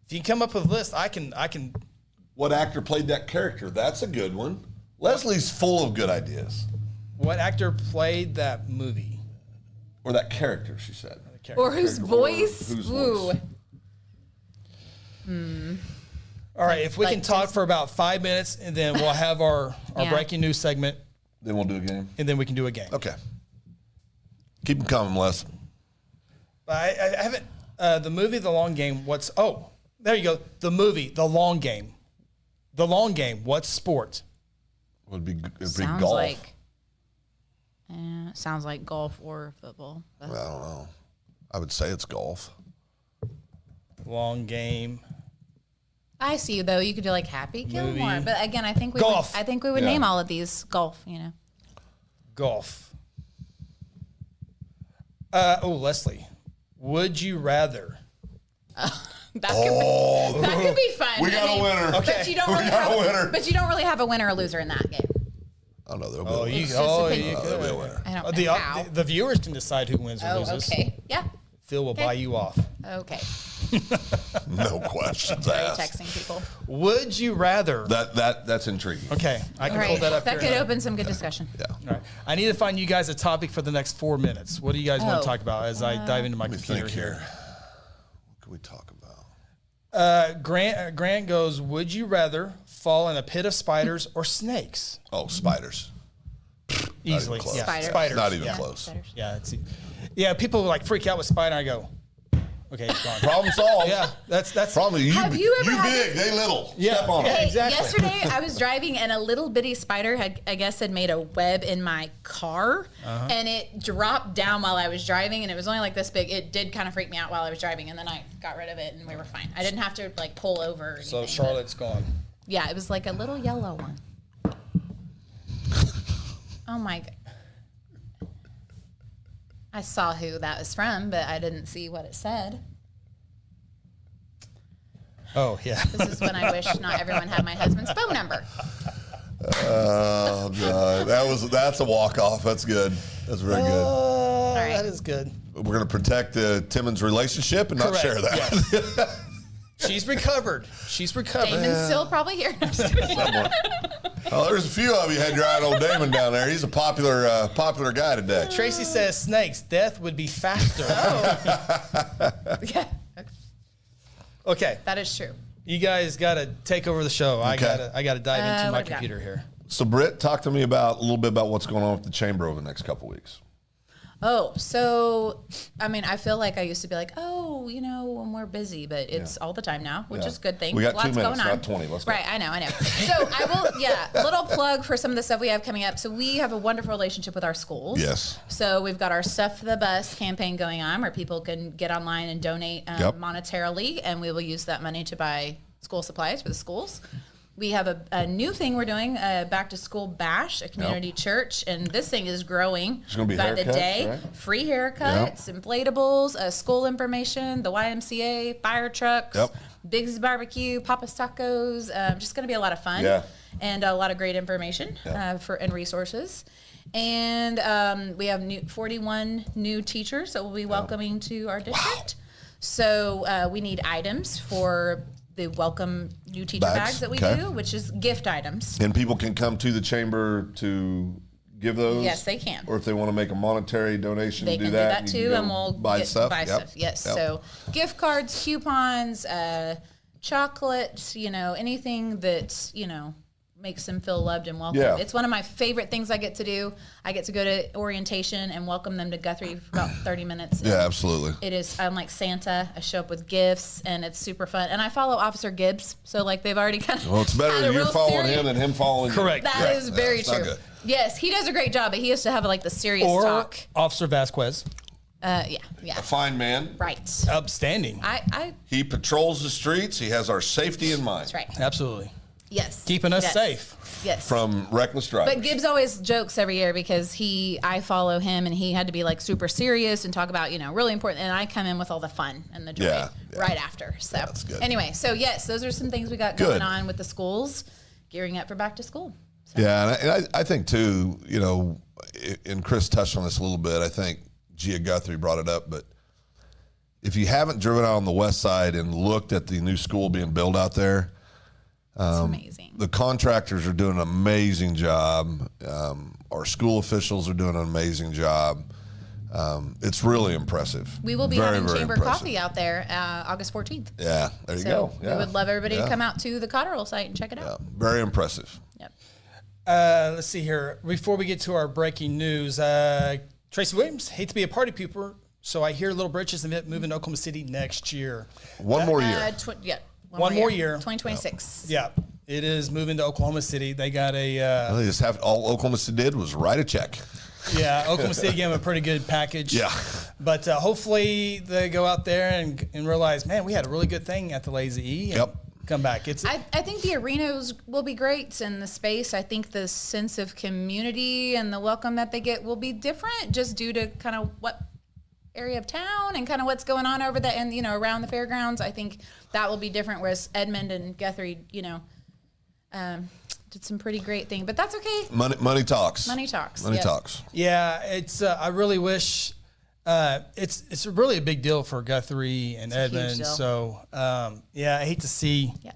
If you can come up with a list, I can. What actor played that character? That's a good one. Leslie's full of good ideas. What actor played that movie? Or that character, she said. Or whose voice? Whose Ooh. voice? All right, if we like can talk just- for about 5 minutes, and then we'll have our Yeah. breaking news segment, Then we'll do a game. and then we can do a game. Okay. Keep them coming, Les. But I haven't. The movie, The Long Game. There you go. The movie, The Long Game. The Long Game. What sport? It'd be Sounds golf. sounds like golf or football. I don't know. I would say it's golf. Long Game. I see you though. You could do like Happy Gilmore, Movie. but again, I think we Golf. would Yeah. name all of these golf. You know. Golf. Leslie. Would you rather? That could be fun. We got a winner. Okay. But you don't We really got a have winner. But you don't really have a winner or loser in that game. Oh, no, there'll be Oh, a winner. you, just oh, opinion. you There'll be a could. winner. I don't know how. The viewers can decide who wins or Oh, loses. okay. Yeah. Phil will buy you off. Okay. No questions Sorry, asked. texting people. Would you rather? That's intriguing. Okay, I can All pull right. that up That here. could open some good discussion. Yeah. All right. I need to find you guys a topic for the next 4 minutes. What do you guys want Oh. to talk about as I dive into my Let me computer think here? here. What can we talk about? Grant goes, would you rather fall in a pit of spiders or snakes? Oh, spiders. Easily. close. Yeah, Spiders. spiders. Not even yeah. close. Spiders. Yeah, people like freak out with spider. I go, okay, it's gone. Problem solved. Yeah, that's Problem. Have you ever had big, they little. Yeah. Step on Yeah. it. Hey, Exactly. yesterday I was driving and a little bitty spider had made a web in my car and it dropped down while I was driving and it was only like this big. It did kind of freak me out while I was driving and then I got rid of it and we were fine. I didn't have to like pull over or anything. So but- Charlotte's gone. yeah, it was like a little yellow one. Oh my god. I saw who that was from, but I didn't see what it said. Oh, yeah. This is when I wish not everyone had my husband's phone number. Oh God, that's a walk off. That's good. That's very good. right. That is good. We're going to protect Timon's relationship and not Correct. share that. Yes. She's recovered. She's recovered. Damon's still probably here. No, I'm just kidding. Oh, there's a few of you had your eye on old Damon down there. He's a popular guy today. Tracy says snakes. Death would be faster. Yeah, Okay, that is true. you guys got to take over the show. Okay. I got to dive into what my have we got? computer here. So, Britt, talk to me a little bit about what's going on with the chamber over the next couple weeks. Oh, so I mean, I feel like I used to be like, oh, when we're busy, but it's all the time now, which Yeah. is a good thing. We got 2 Lots minutes, going on. not 20. Let's go. Right, I know. So I will, little plug for some of the stuff we have coming up. So we have a wonderful relationship with our schools. Yes. So we've got our Stuff for the Bus campaign going on where people can get online and donate Yep. monetarily, and we will use that money to buy school supplies for the schools. We have a new thing we're doing, back to school bash, a community church, and this thing is growing It's gonna be by the haircuts, day. right? Free haircuts, inflatables, school information, the YMCA, fire trucks, Yep. Big's Barbecue, Papa's Tacos. Just going to be a lot of fun, Yeah. and a lot of great information Yeah. and resources. And we have 41 new teachers that we'll be welcoming to our district. So we need items for the welcome new teacher bags that we okay. do, which is gift items. And people can come to the chamber to give those? Yes, they can. Or if they want to make a monetary donation, They do can that. do you that can too, go and we'll buy stuff. Yep. Yes. Yep. So gift cards, coupons, chocolate, anything that, makes them feel loved and welcome. Yeah. It's one of my favorite things I get to do. I get to go to orientation and welcome them to Guthrie for about 30 minutes. Yeah, absolutely. It is, I'm like Santa. I show up with gifts, and it's super fun. And I follow Officer Gibbs, so like they've already kind of. Well, it's better that you're following him than him following you. Correct. That is very it's not true. good. Yes, he does a great job, but he has to have like the serious Or talk. Officer Vasquez. Yeah. A fine man. Right. Outstanding. I. He patrols the streets. He has our safety in mind. That's right. Absolutely. Yes. Keeping us Yes. safe. Yes. From reckless drivers. But Gibbs always jokes every year because I follow him, and he had to be like super serious and talk about, really important. And I come in with all the fun and the joy Yeah. right after. So that's good. Anyway, so yes, those are some things we got Good. going on with the schools, gearing up for back to school. So. Yeah, and I think too, and Chris touched on this a little bit. I think Gia Guthrie brought it up, but if you haven't driven out on the west side and looked at the new school being built out there, It's amazing. the contractors are doing an amazing job. Our school officials are doing an amazing job. It's really impressive. We will be Very, having very chamber impressive. coffee out there August 14th. Yeah, there you So go. we Yeah. would love everybody Yeah. to come out to the Cotterill site and check it Yeah, out. very impressive. Yep. Let's see here. Before we get to our breaking news, Tracy Williams, hate to be a party pooper, so I hear Little Britches event moving to Oklahoma City next year. One more year. One more year. 2026. Yeah, it is moving to Oklahoma City. They got a They just have all Oklahoma City did was write a check. Oklahoma City gave them a pretty good package. Yeah. But hopefully they go out there and realize, man, we had a really good thing at the Lazy E. And Yep. Come back. I think the arenas will be great, and the space. I think the sense of community and the welcome that they get will be different, just due to kind of what area of town and kind of what's going on over there and around the fairgrounds. I think that will be different. Whereas Edmond and Guthrie, did some pretty great things, but that's okay. Money talks. Money talks. Money Yep. talks. Yeah, it's. I really wish. It's really a big deal for Guthrie and It's a huge Edmond. deal. So I hate to see. Yeah.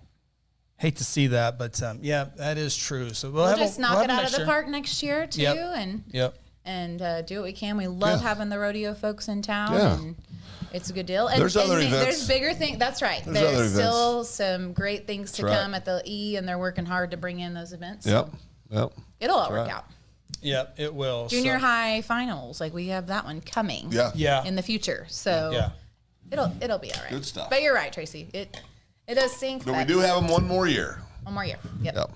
Hate to see that, but that is true. So We'll just knock it out of the year. park next year too, Yep. and Yep. do what we can. We love Yeah. having the rodeo folks in town, Yeah. and it's a good deal. And, There's other and events. There's bigger things. That's right. There's other There's events. still some great things to That's right. come at the E, and they're working hard to bring in those events. So Yep. Yep. it'll all work right. out. Yep. It will. Junior So- high finals, like we have that one coming. Yeah. Yeah. In the future, so Yeah. it'll be all right. Good stuff. But you're right, Tracy. It does sink. But we do have them one more year. one more year. Yep. Yep.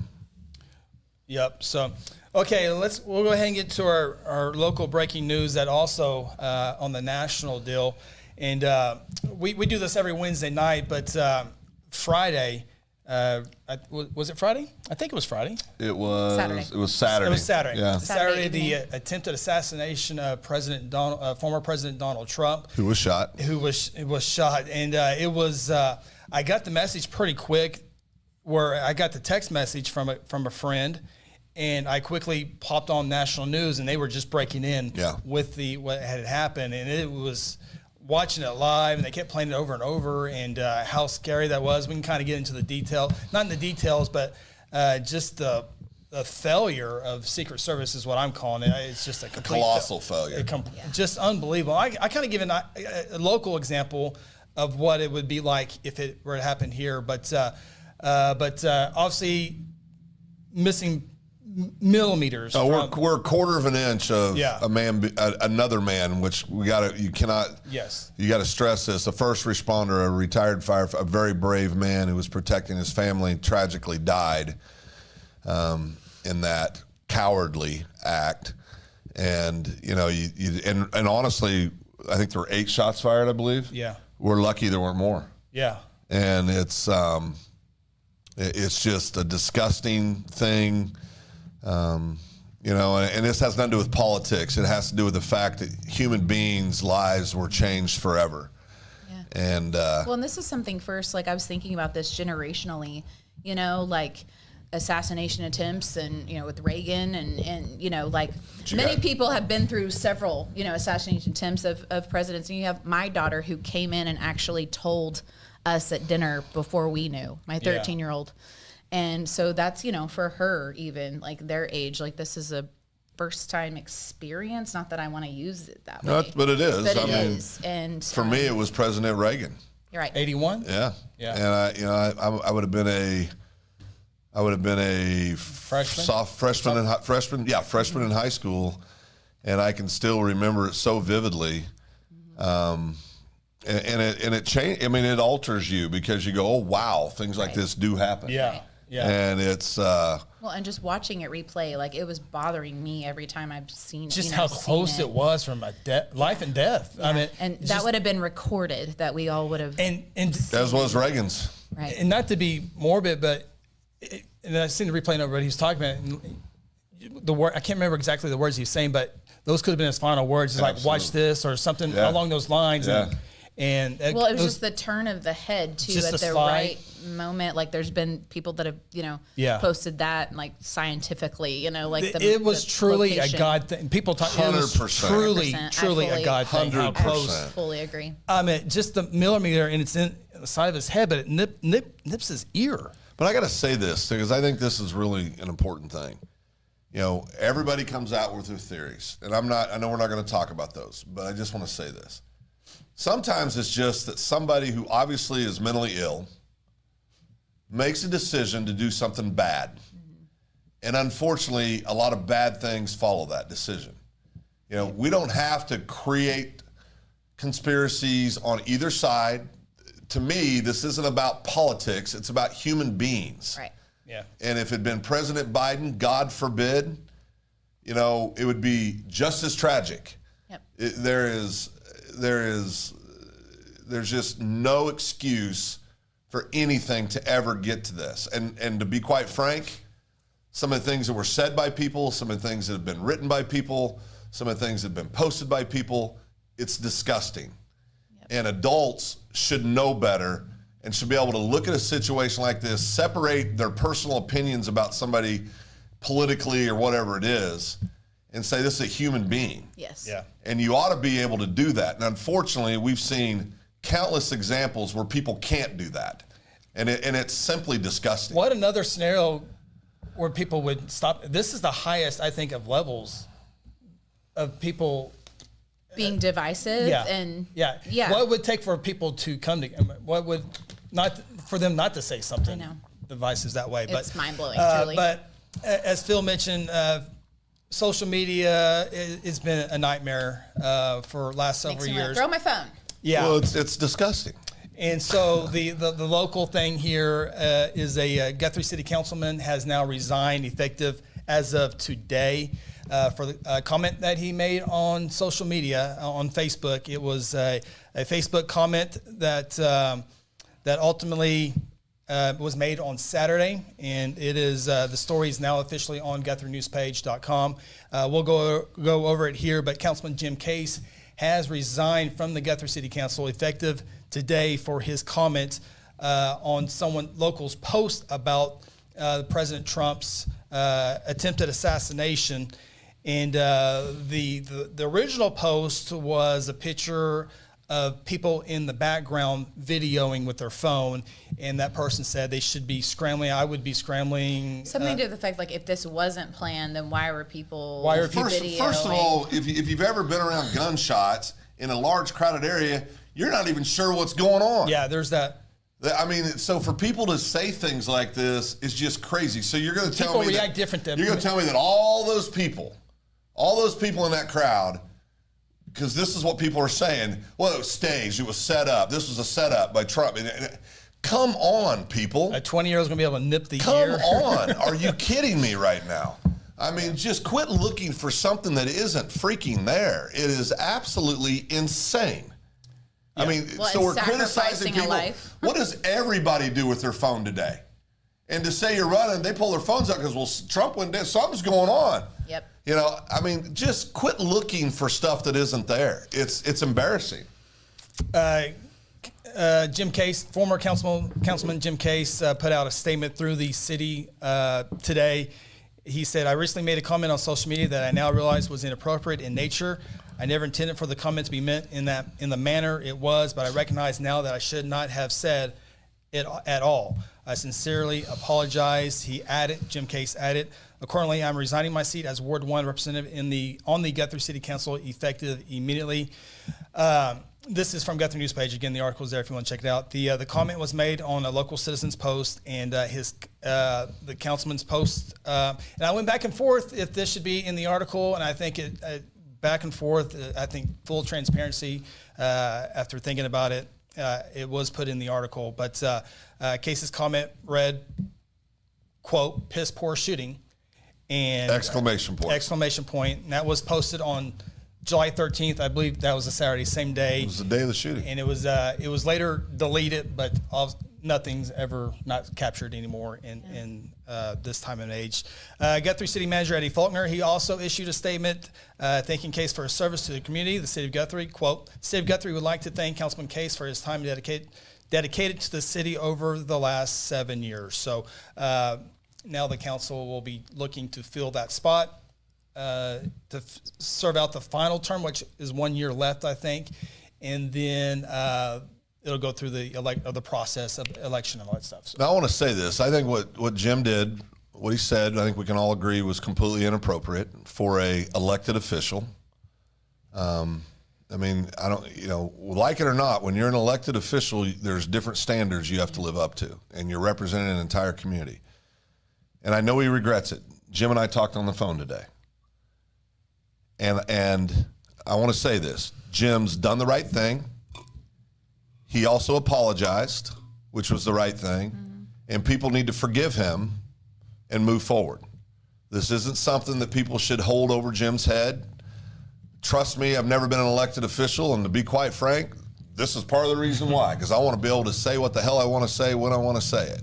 Yep. So, okay, we'll go ahead and get to our local breaking news that also on the national deal, and we do this every Wednesday night, but Friday. Was it Friday? I think it was Friday. It was Saturday. It was Saturday. It was Saturday. Yeah. Saturday, the evening. attempted assassination of former President Donald Trump, Who was shot? who was shot, and it was. I got the message pretty quick, where I got the text message from a friend, and I quickly popped on national news, and they were just breaking in Yeah. with what had happened, and it was watching it live, and they kept playing it over and over, and how scary that was. We can kind of get into the detail, not in the details, but just the failure of Secret Service is what I'm calling it. It's just a complete Colossal failure. just unbelievable. I kind of give a local example of what it would be like if it were to happen here, but obviously missing millimeters. Oh, from, we're a quarter of an inch of Yeah. a man, another man, which you got to stress this. A first responder, a retired a very brave man who was protecting his family, tragically died in that cowardly act. And, and honestly, I think there were 8 shots fired, I believe. Yeah. We're lucky there weren't more. Yeah. And it's just a disgusting thing. And this has nothing to do with politics. It has to do with the fact that human beings' lives were changed forever. Yeah. And Well, and this is something first, like I was thinking about this generationally, like assassination attempts and, with Reagan and like many people have been through several, assassination attempts of presidents. And you have my daughter who came in and actually told us at dinner before we knew, my 13-year-old. And so that's, for her, even like their age, like this is a first time experience. Not that I want to use it that way. but it is. But I it mean, is. And for me, it was President Reagan. you're right. 81. Yeah. Yeah. And I would have been I would have been a Freshman? freshman in high school, and I can still remember it so vividly. And it changed. I mean, it alters you because you go, oh wow, things like this do happen. Yeah. And it's Well, and just watching it replay, like it was bothering me every time I've seen just how close it was from a life and death. I mean, and that would have been recorded. That we all would have. and as well as Reagan's. Right. And not to be morbid, but and I've seen the replay over what he was talking about. And the word I can't remember exactly the words he was saying, but those could have been his final words. It's like watch this or something along those lines. Yeah. And well, it was just the turn of the head too just at the the slide. right moment. Like there's been people that have posted that like scientifically, like it was truly location. a God thing. People talk. It was 100%. truly a God thing. How 100%. close? Fully agree. I mean, just the millimeter, and it's in the side of his head, but it nips his ear. But I got to say this because I think this is really an important thing. Everybody comes out with their theories, and I know we're not going to talk about those, but I just want to say this. Sometimes it's just that somebody who obviously is mentally ill makes a decision to do something bad. And unfortunately, a lot of bad things follow that decision. We don't have to create conspiracies on either side. To me, this isn't about politics. It's about human beings. Right. Yeah. And if it had been President Biden, God forbid, it would be just as tragic. Yep. There's just no excuse for anything to ever get to this. And to be quite frank, some of the things that were said by people, some of the things that have been written by people, some of the things that have been posted by people, it's disgusting. Yep. And adults should know better and should be able to look at a situation like this, separate their personal opinions about somebody politically or whatever it is, and say this is a human being. Yes. Yeah. And you ought to be able to do that. And unfortunately, we've seen countless examples where people can't do that. And it's simply disgusting. What another scenario where people would stop? This is the highest, I think, of levels of people Being divisive and What would it take for people to come together? What would for them not to say something I know. divisive that way? It's mind-blowing, truly. But as Phil mentioned, social media has been a nightmare for the last several Makes me want to years. throw my phone. Yeah. Well, it's disgusting. And so the local thing here is a Guthrie City Councilman has now resigned effective as of today for the comment that he made on social media, on Facebook. It was a Facebook comment that ultimately was made on Saturday, and it is the story is now officially on GuthrieNewsPage.com. We'll go over it here, but Councilman Jim Case has resigned from the Guthrie City Council effective today for his comment on someone local's post about President Trump's attempted assassination. And the original post was a picture of people in the background videoing with their phone, and that person said they should be scrambling. I would be scrambling. Something to the effect like, if this wasn't planned, then why were people First of all, if you've ever been around gunshots in a large crowded area, you're not even sure what's going on. Yeah, there's that. I mean, so for people to say things like this is just crazy. So you're going to tell People me react different than you're going to tell me that all those people in that crowd, because this is what people are saying. Well, it was staged. It was set up. This was a setup by Trump. Come on, people. A 20-year-old's going to be able to nip the Come ear. on. Are you kidding me right now? I mean, just quit looking for something that isn't freaking there. It is absolutely insane. I mean, Well, so we're it's criticizing sacrificing a people. life. What does everybody do with their phone today? And to say you're running, they pull their phones out because, well, Trump went down. Something's going on. Yep. I mean, just quit looking for stuff that isn't there. It's embarrassing. Jim Case, former Councilman Jim Case, put out a statement through the city today. He said, "I recently made a comment on social media that I now realize was inappropriate in nature. I never intended for the comment to be meant in the manner it was, but I recognize now that I should not have said it at all. I sincerely apologize." He added, Jim Case added, "Accordingly, I'm resigning my seat as Ward 1 representative on the Guthrie City Council effective immediately." this is from Guthrie News page. Again, the article is there if you want to check it out. The comment was made on a local citizen's post and the councilman's post. And I went back and forth if this should be in the article, and I think back and forth. I think full transparency. After thinking about it, it was put in the article. But Case's comment read, "quote piss poor shooting," and exclamation point. And that was posted on July 13th, I believe that was a Saturday, same day. It was the day of the shooting. And it was later deleted, but nothing's ever not captured anymore in this time and age. Guthrie City Manager Eddie Faulkner, he also issued a statement thanking Case for his service to the community, the city of Guthrie. Quote, "The city of Guthrie would like to thank Councilman Case for his time dedicated to the city over the last 7 years." So now the council will be looking to fill that spot. To serve out the final term, which is 1 year left, I think, and then it'll go through the process of election and all that stuff. So. Now, I want to say this. I think what Jim did, what he said, I think we can all agree was completely inappropriate for a elected official. I mean, I don't, like it or not, when you're an elected official, there's different standards you have to live up to, and you're representing an entire community. And I know he regrets it. Jim and I talked on the phone today. And I want to say this. Jim's done the right thing. He also apologized, which was the right thing. Mm-hmm. And people need to forgive him and move forward. This isn't something that people should hold over Jim's head. Trust me, I've never been an elected official. And to be quite frank, this is part of the reason why, because I want to be able to say what the hell I want to say when I want to say it.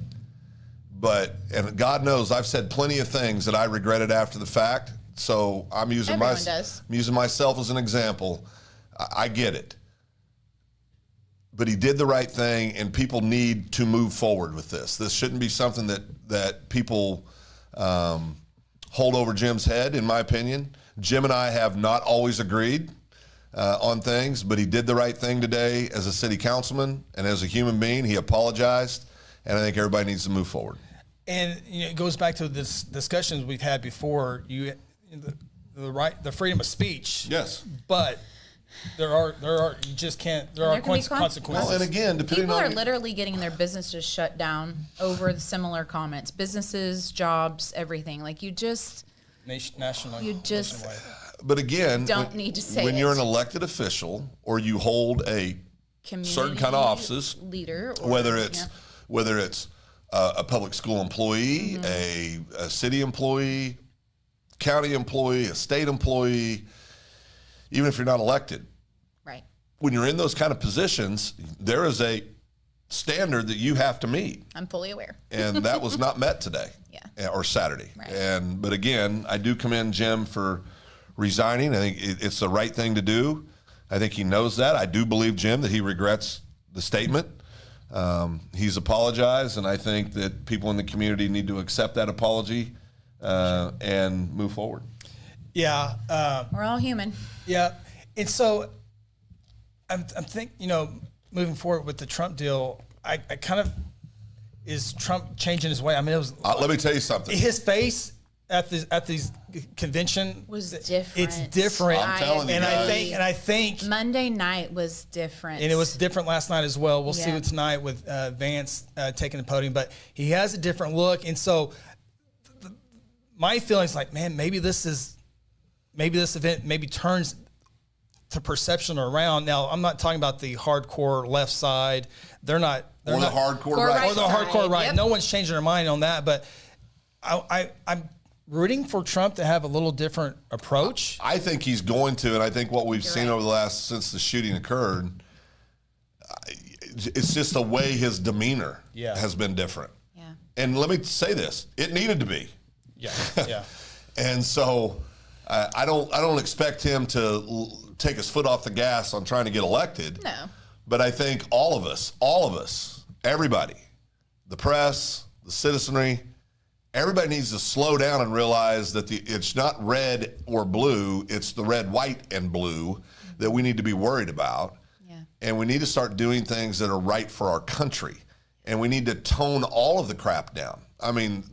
And God knows I've said plenty of things that I regretted after the fact. So I'm using myself as an example. I get it. But he did the right thing, and people need to move forward with this. This shouldn't be something that people hold over Jim's head, in my opinion. Jim and I have not always agreed on things, but he did the right thing today as a city councilman and as a human being. He apologized, and I think everybody needs to move forward. And it goes back to this discussions we've had before. The freedom of speech. Yes. But there are you just can't. There are consequences. Well, and again, people are literally getting their businesses shut down over the similar comments. Businesses, jobs, everything. Like nationally. But again, don't need to say when you're an elected official or you hold a certain kind of offices, leader, whether it's a public school employee, mm-hmm. a city employee, county employee, a state employee, even if you're not elected. Right. When you're in those kind of positions, there is a standard that you have to meet. I'm fully aware. And that was not met today. Yeah. Or Saturday. Right. But again, I do commend Jim for resigning. I think it's the right thing to do. I think he knows that. I do believe, Jim, that he regrets the statement. He's apologized, and I think that people in the community need to accept that apology and move forward. Yeah. We're all human. Yeah. And so I'm thinking, moving forward with the Trump deal, I kind of, is Trump changing his way? I mean, it was. Let me tell you something. His face at these convention was different. It's different. I'm telling you, and guys. I think Monday night was different, and it was different last night as well. We'll see it tonight with Vance taking the podium, but he has a different look, and so my feelings like, man, maybe this event turns the perception around. Now, I'm not talking about the hardcore left side. They're not the hardcore right. Or the hardcore right. Yep. No one's changing their mind on that, but I'm rooting for Trump to have a little different approach. I think he's going to, and I think what we've seen over the last, since the shooting occurred, it's just the way his demeanor has been different. Yeah. And let me say this, it needed to be. Yeah, yeah. And so I don't expect him to take his foot off the gas on trying to get elected. No. But I think all of us, everybody, the press, the citizenry, everybody needs to slow down and realize that it's not red or blue, it's the red, white, and blue that we need to be worried about. Yeah. And we need to start doing things that are right for our country. And we need to tone all of the crap down. I mean,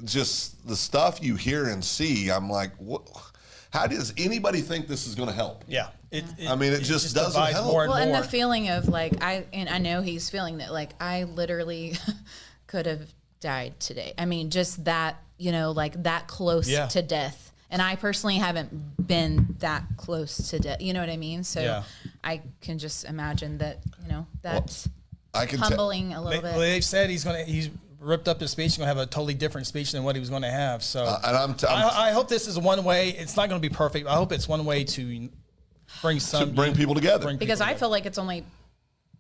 just the stuff you hear and see, I'm like, what? How does anybody think this is going to help? Yeah. It just doesn't divides help. more and Well, and more. the feeling of like I know he's feeling that like I literally could have died today. I mean, just that, like that close Yeah. to death. And I personally haven't been that close to death. You know what I mean? So Yeah. I can just imagine that, that's I can humbling a little Well, bit. they've said he's ripped up his speech. He's going to have a totally different speech than what he was going to have. So and I hope this is one way. It's not going to be perfect. I hope it's one way to bring people together. Because I feel like it's only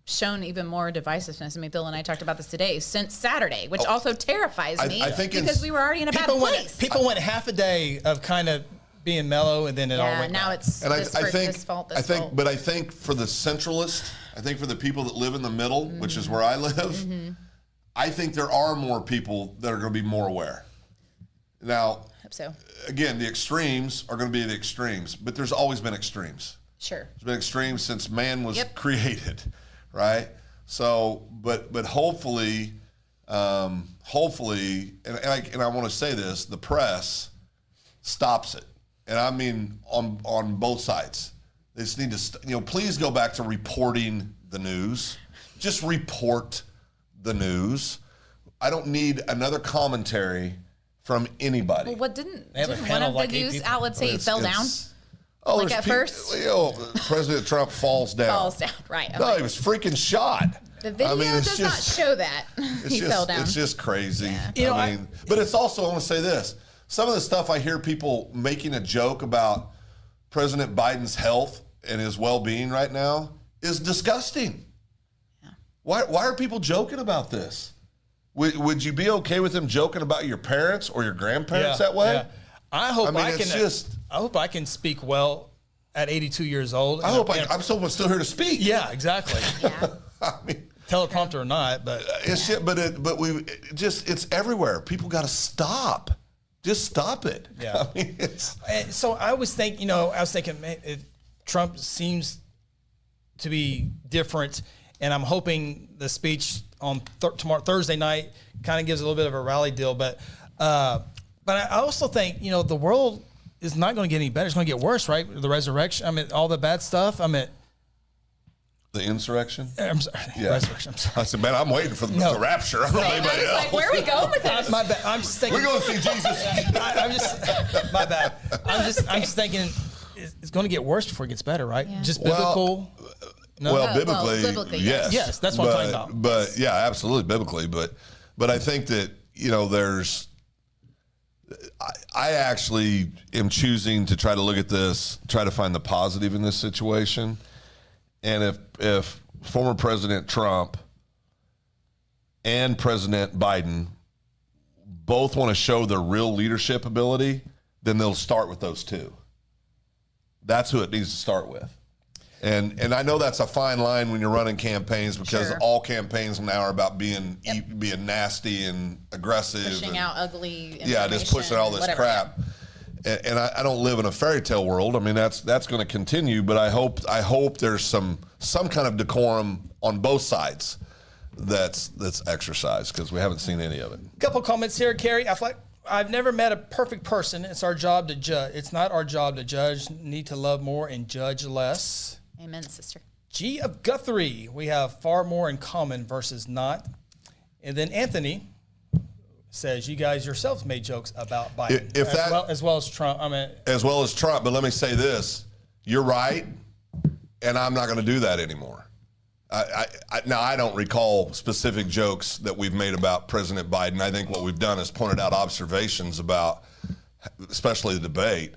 shown even more divisiveness. I mean, Bill and I talked about this today since Saturday, which also terrifies me I think because we were already in a bad place. People went half a day of kind of being mellow, and then it all went now back. it's And this fault. but I think for the centralist, I think for the people that live in the middle, which is where I live, I think there are more people that are going to be more aware. Now, Hope so. again, the extremes are going to be the extremes, but there's always been extremes. Sure. There's been extremes since man was Yep. created, right? So, but hopefully, and I want to say this: the press stops it, and I mean on both sides. They just need to, please go back to reporting the news. Just report the news. I don't need another commentary from anybody. Well, what didn't have a one panel of like the 8 news people. outlets say he fell down? Oh, Like there's at first? President Trump falls down. Falls down, right? I'm No, like, he was freaking shot. the video it's does not show that he fell down. It's just crazy. Yeah. But it's also, I want to say this. Some of the stuff I hear people making a joke about President Biden's health and his well-being right now is disgusting. Yeah. Why are people joking about this? Would you be okay with them joking about your parents or your grandparents that way? Yeah. I hope I it's can. just- I hope I can speak well at 82 years old. I'm still here to speak. Yeah, exactly. Yeah. I mean, Teleprompter or not, but it's shit, it's everywhere. People got to stop. Just stop it. Yeah. I mean, it's and so I was thinking, man, Trump seems to be different, and I'm hoping the speech on Thursday night kind of gives a little bit of a rally deal. But I also think, the world is not going to get any better. It's going to get worse, right? The resurrection. I mean, all the bad stuff. I mean, the insurrection. I'm sorry. Yeah. Resurrection. I'm sorry. I said, man, I'm waiting for the rapture. I don't know I anybody was else. like, where are we going with this? My bad. I'm just thinking. We're going to see Jesus. I'm just my bad. I'm just thinking it's going to get worse before it gets better, right? Yeah. Just Well, biblical. No? Well, biblically, biblically, yes. Yes, that's what I'm talking about. But yeah, absolutely biblically. But I think that, there's, I actually am choosing to try to look at this, try to find the positive in this situation. And if former President Trump and President Biden both want to show their real leadership ability, then they'll start with those two. That's who it needs to start with. And I know that's a fine line when you're running campaigns because Sure. all campaigns now are about being nasty and aggressive. Pushing and, out ugly yeah, just pushing all this whatever. crap. And I don't live in a fairy tale world. I mean, that's going to continue. But I hope there's some kind of decorum on both sides that's exercised because we haven't seen any of it. Couple comments here, Carrie. I've never met a perfect person. It's our job to judge. It's not our job to judge. Need to love more and judge less. Amen, sister. G of Guthrie. We have far more in common versus not. And then Anthony says, you guys yourselves made jokes about Biden. As well as Trump. As well as Trump. But let me say this. You're right, and I'm not going to do that anymore. Now, I don't recall specific jokes that we've made about President Biden. I think what we've done is pointed out observations about, especially the debate.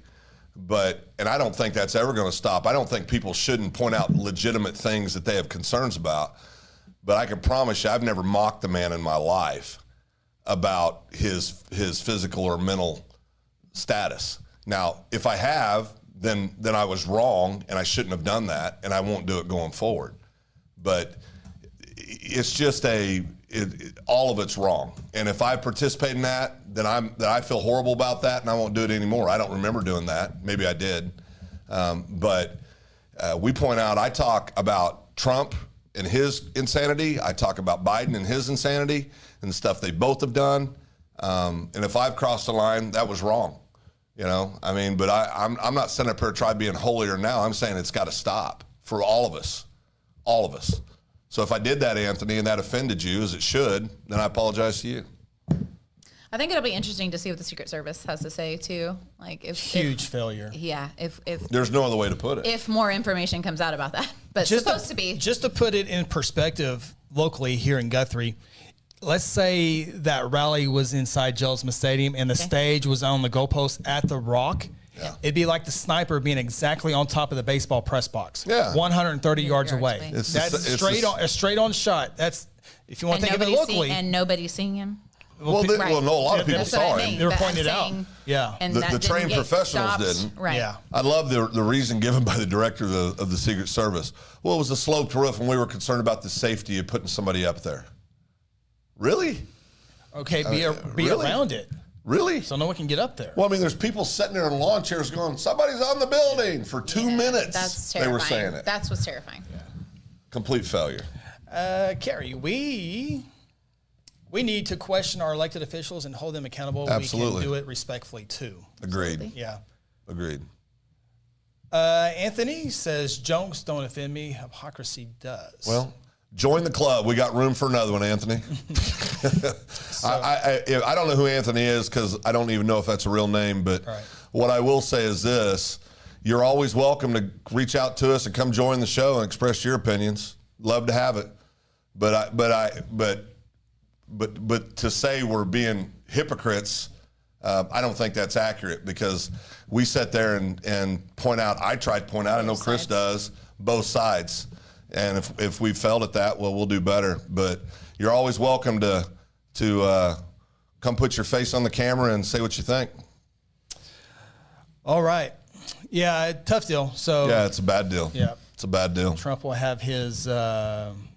And I don't think that's ever going to stop. I don't think people shouldn't point out legitimate things that they have concerns about. But I can promise you, I've never mocked the man in my life about his physical or mental status. Now, if I have, then I was wrong, and I shouldn't have done that, and I won't do it going forward. But it's just all of it's wrong. And if I participate in that, then I feel horrible about that, and I won't do it anymore. I don't remember doing that. Maybe I did. But we point out, I talk about Trump and his insanity. I talk about Biden and his insanity and the stuff they both have done. And if I've crossed the line, that was wrong. You know, I mean, but I'm not sitting up here trying being holier now. I'm saying it's got to stop for all of us. All of us. So if I did that, Anthony, and that offended you, as it should, then I apologize to you. I think it'll be interesting to see what the Secret Service has to say too. Like if Failure. Yeah, if There's no other way to put it. if more information comes out about that, but it's supposed to be. Just to put it in perspective, locally here in Guthrie, let's say that rally was inside Jelsma Stadium and the stage was on the goalpost at the Rock. Yeah. It'd be like the sniper being exactly on top of the baseball press box. Yeah. 130 yards away. It's That's a straight on shot. That's if you want to think of it locally. And nobody's seeing him. Well, no, a lot of people That's what I saw mean. him. They were But pointing it I'm out. saying- Yeah. And The that didn't trained get professionals stopped. didn't. Right. Yeah. I love the reason given by the director of the Secret Service. Well, it was a sloped roof, and we were concerned about the safety of putting somebody up there. Really? Okay, be really? around it Really? so no one can get up there. Well, I mean, there's people sitting there in lawn chairs going, somebody's on the building for 2 minutes. That's They terrifying. were saying it. That's what's terrifying. Complete failure. Carrie, we need to question our elected officials and hold them accountable. Absolutely. We can do it respectfully too. Agreed. Yeah. Agreed. Anthony says, jokes don't offend me. Hypocrisy does. Well, join the club. We got room for another one, Anthony. I don't know who Anthony is because I don't even know if that's a real name. But what I will say is this. You're always welcome to reach out to us and come join the show and express your opinions. Love to have it. But to say we're being hypocrites, I don't think that's accurate because we sit there and point out, I try to point out, I know Chris does, both sides. And if we failed at that, well, we'll do better. But you're always welcome to come put your face on the camera and say what you think. All right. Yeah, tough deal. So Yeah, it's a bad deal. Yeah. It's a bad deal. Trump will have his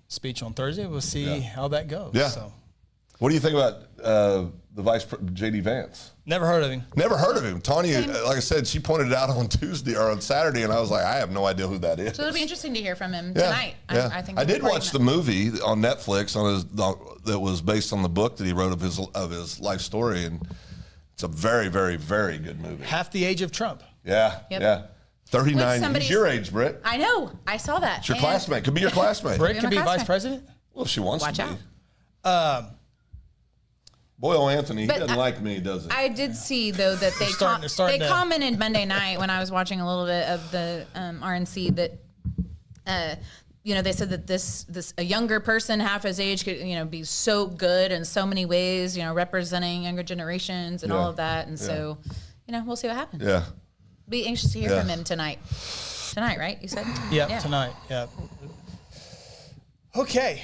speech on Thursday. We'll see how that goes. Yeah. So. What do you think about the J.D. Vance? Never heard of him. Never heard of him. Tanya, like I said, she pointed it out on Tuesday or on Saturday, and I was like, I have no idea who that is. So it'll be interesting to hear from him Yeah, tonight. yeah. I think I did we're watch the movie on Netflix that was based on the book that he wrote of his life story, and it's a very, very, very good movie. Half the age of Trump. Yeah, Yep. yeah. 39. somebody's- He's your age, Britt. I know. I saw that. It's your classmate. Could be your classmate. Brett You're could my be vice classmate. president. Well, if she wants Watch to be. out. Boy, oh, Anthony, he But doesn't like me, does he? I did see though that they They're starting they to- commented Monday night when I was watching a little bit of the RNC that they said that this a younger person half his age could be so good in so many ways, representing younger generations and all Yeah. of that, and so we'll see what happens. Yeah. Be anxious to hear Yeah. from him tonight. Tonight, right? You said. Yeah, tonight. Yeah. Okay.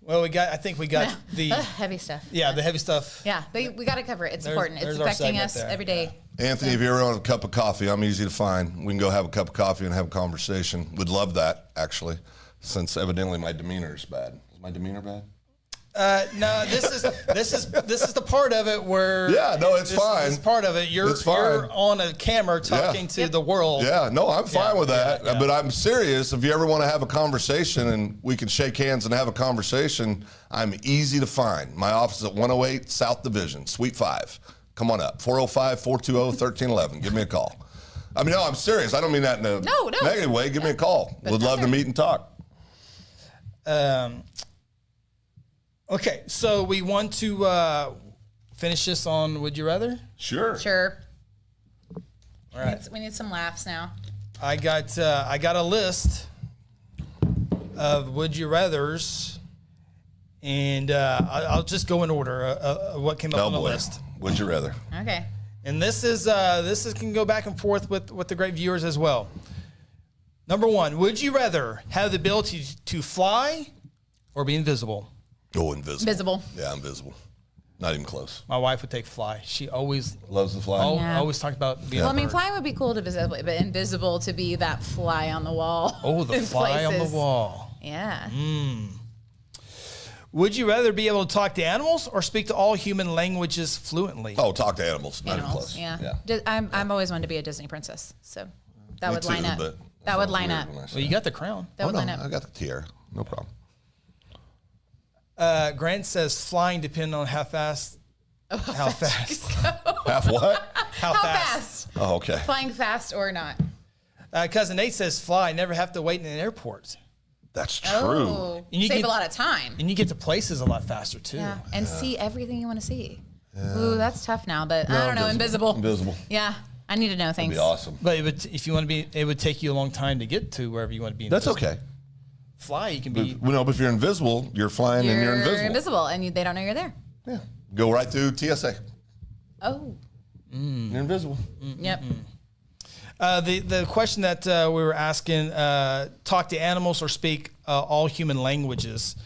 Well, I think we got the heavy stuff. the heavy stuff. Yeah, but we got to cover it. It's important. It's there's our affecting segment us there. every day. Anthony, if you ever want a cup of coffee, I'm easy to find. We can go have a cup of coffee and have a conversation. Would love that, actually, since evidently my demeanor is bad. Is my demeanor bad? No, this is the part of it where it's fine. This part of it. You're on a camera talking to the world. Yeah, no, I'm fine with that. yeah. But I'm serious. If you ever want to have a conversation and we can shake hands and have a conversation, I'm easy to find. My office is at 108 South Division, Suite 5. Come on up, 405-420-1311. Give me a call. I mean, no, I'm serious. I don't mean that in a negative way. Give me a call. Would love to meet and talk. Okay, so we want to finish this on Would You Rather? Sure. Sure. All right. We need some laughs now. I got a list of Would You Rathers, and I'll just go in order of what came up on the list. Would you rather? Okay. And this can go back and forth with the great viewers as well. Number one, would you rather have the ability to fly or be invisible? Oh, invisible. Visible. Yeah, invisible. Not even close. My wife would take fly. She always Loves the fly. Yeah. always talked about being. Well, I a mean, bird. flying would be cool to visible, but invisible to be that fly on the wall. Oh, the in fly on the places. wall. Yeah. Would you rather be able to talk to animals or speak to all human languages fluently? Oh, talk to animals. Not even Animals. close. Yeah. I'm always wanted to be a Disney princess, so that Me would too, line up. but That would sounds line weird up. when I say Well, you got the crown. That would no, line up. I got the tiara. No problem. Grant says flying depending on how fast. How fast? Half what? How fast? Oh, okay. Flying fast or not? Cousin Nate says fly. Never have to wait in an airport. That's true. Oh, And you save get- a lot of time. And you get to places a lot faster, too. Yeah, and see everything you want to see. Ooh, that's tough now, but I don't know. Invisible. Invisible. Yeah, I need to know things. That'd be awesome. But if you want to be, it would take you a long time to get to wherever you want to be. That's invisible. okay. Fly, you can be. But if you're invisible, you're flying and you're invisible. and they don't know you're there. Yeah. Go right through TSA. Oh, You're invisible. yep. The question that we were asking: talk to animals or speak all human languages.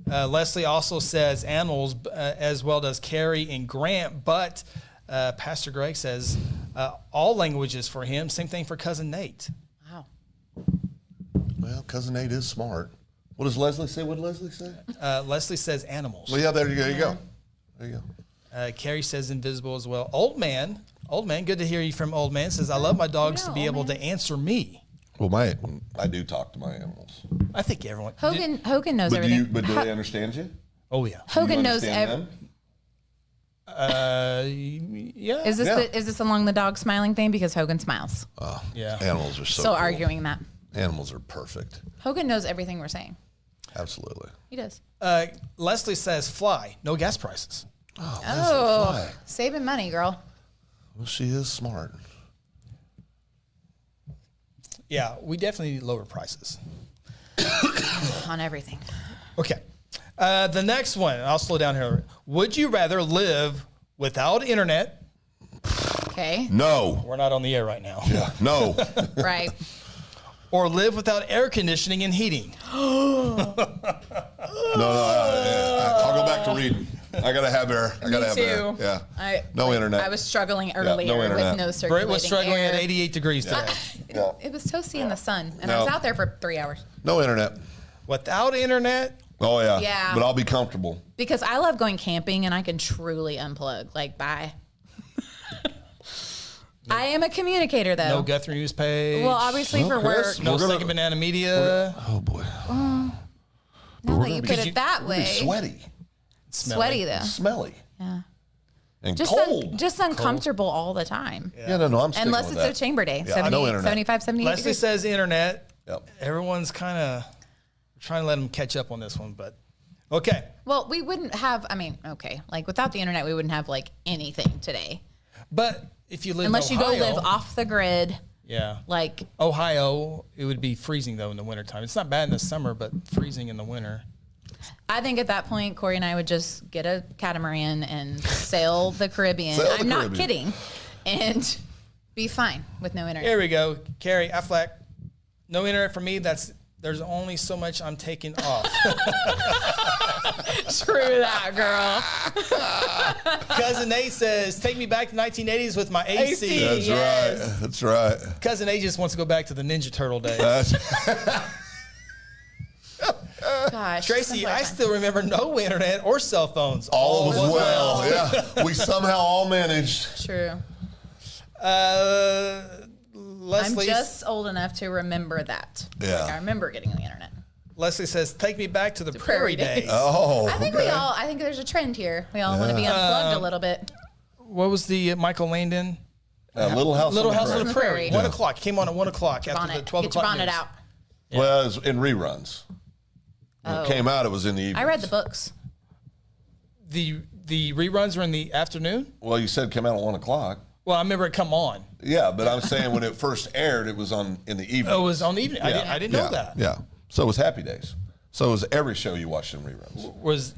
Leslie also says animals, as well does Carrie and Grant. But Pastor Greg says all languages for him. Same thing for cousin Nate. Wow. Well, cousin Nate is smart. What does Leslie say? What did Leslie say? Leslie says animals. Well, yeah, there you go. There you go. Carrie says invisible as well. Old man, good to hear you from Old Man. Says I love my dogs to be able to answer me. Well, I do talk to my animals. I think everyone. Hogan knows But everything. do they understand you? Oh yeah. Hogan knows Understand everything. them? Yeah. Is this Yeah. is this along the dog smiling thing? Because Hogan smiles. Yeah. Animals are so Still cool. arguing that. Animals are perfect. Hogan knows everything we're saying. Absolutely. He does. Leslie says fly, no gas prices. Oh, saving money, girl. Well, she is smart. Yeah, we definitely need lower prices. On everything. Okay. The next one, I'll slow down here. Would you rather live without internet? Okay. No. We're not on the air right now. Yeah. No. Right. Or live without air conditioning and heating? No. I'll go back to reading. I gotta have air. I gotta have air. Yeah. No internet. I was struggling earlier no internet. with no circulating Brett was struggling air. at 88 degrees today. Yeah. It was toasty in the sun, and I No. was out there for 3 hours. No internet. Without internet? Oh yeah. Yeah. But I'll be comfortable. Because I love going camping, and I can truly unplug. Like, bye. I am a communicator, though. No Guthrie News page? Well, obviously for work. Chris, No we're gonna- Second Banana Media? Oh boy. Now that you put it that We're gonna be way. sweaty, Sweaty, though. smelly, Yeah. and Just cold. just uncomfortable all the time. yeah, no, I'm sticking Unless with it's that. a chamber day. Yeah, I know internet. 75, 78 Leslie degrees. says internet. Yep. Everyone's kind of trying to let them catch up on this one, but okay. Well, we wouldn't have, okay. Like, without the internet, we wouldn't have, like, anything today. But if you live Unless in you Ohio, go live off the grid. yeah, Like, Ohio, it would be freezing though in the wintertime. It's not bad in the summer, but freezing in the winter. I think at that point, Corey and I would just get a catamaran and sail the Caribbean. Sail the I'm not Caribbean. kidding. And be fine with no internet. Here we go, Carrie Affleck. No internet for me. There's only so much I'm taking off. True that, girl. Cousin Nate says, "Take me back to 1980s with my AC." AC. That's Yes. right. That's right. Cousin Nate just wants to go back to the Ninja Turtle days. Gosh. Tracy, simpler I time. still remember no internet or cell phones. All was well. Yeah. We somehow all managed. True. I'm Leslie, just old enough to remember that. Yeah. Like, I remember getting the internet. Leslie says, "Take me back to the prairie prairie days. days." Oh. I think I think there's a trend here. We all want to be unplugged a little bit. What was the Michael Langdon? Little House. Little on the House on Prairie. the Prairie. Prairie. 1 o'clock. Came on at 1 o'clock after the Bonnet. 12 Get your o'clock bonnet news. out. Well, it was in reruns. When it came out, it was in the evening. I read the books. The reruns were in the afternoon. Well, you said come out at 1 o'clock. Well, I remember it come on. Yeah, but I'm saying when it first aired, it was in the evening. Oh, it was on the evening. I didn't know that. Yeah. So it was Happy Days. So it was every show you watched in reruns. Was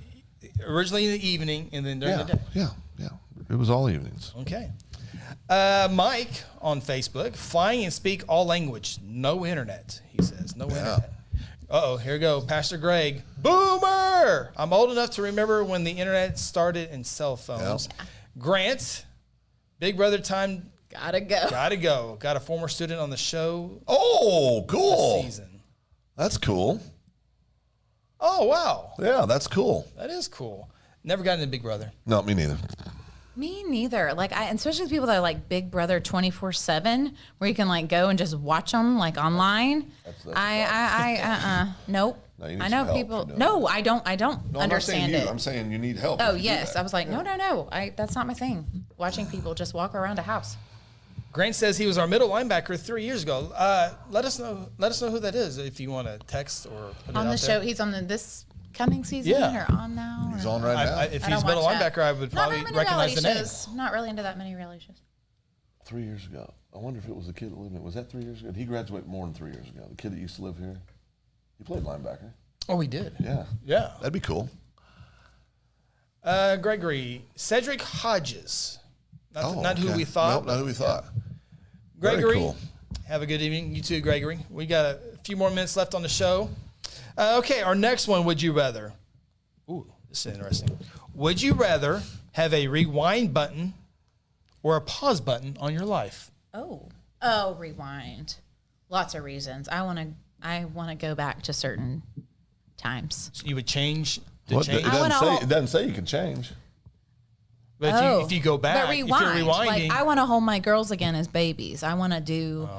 originally in the evening and then during Yeah. the day. Yeah. Yeah. It was all evenings. Okay. Mike on Facebook, flying and speak all language, no internet. He says no internet. Uh-oh, here we go. Pastor Greg, boomer. I'm old enough to remember when the internet started and cell phones. Grant, Big Brother time, Gotta go. gotta go. Got a former student on the show Oh, cool. season. That's cool. Oh, wow. Yeah, that's cool. That is cool. Never got into Big Brother. No, me neither. Me neither. Like, especially people that are like Big Brother 24/7, where you can like go and just watch them like online. Nope. No, you need I some know help people. for doing No, I don't No, I'm not saying understand you. it. I'm saying you need help. Oh if you do yes, that. I was like, no. That's not my thing. watching people just walk around a house. Grant says he was our middle linebacker 3 years ago. Let us know who that is if you want to text or put On it the out show, there. he's on this coming season Yeah. or on now? He's or- on right now. If I he's don't middle watch that. linebacker, I would Not probably very many recognize the reality name. shows. Not really into that many reality shows. 3 years ago. I wonder if it was the kid that lived in. Was that 3 years ago? Did he graduate more than 3 years ago? The kid that used to live here. He played linebacker. Oh, we did. Yeah. Yeah. That'd be cool. Gregory, Cedric Hodges. Not who okay. we thought. Nope, not who we thought. Very Gregory, cool. have a good evening. You too, Gregory. We got a few more minutes left on the show. Okay, our next one, would you rather? Ooh, this is interesting. Would you rather have a rewind button or a pause button on your life? Oh, rewind. Lots of reasons. I want to go back to certain times. So you would change the What? change? It doesn't say you can change. But if you go back, but if rewind. you're rewinding. Like, I want to hold my girls again as babies. I want to do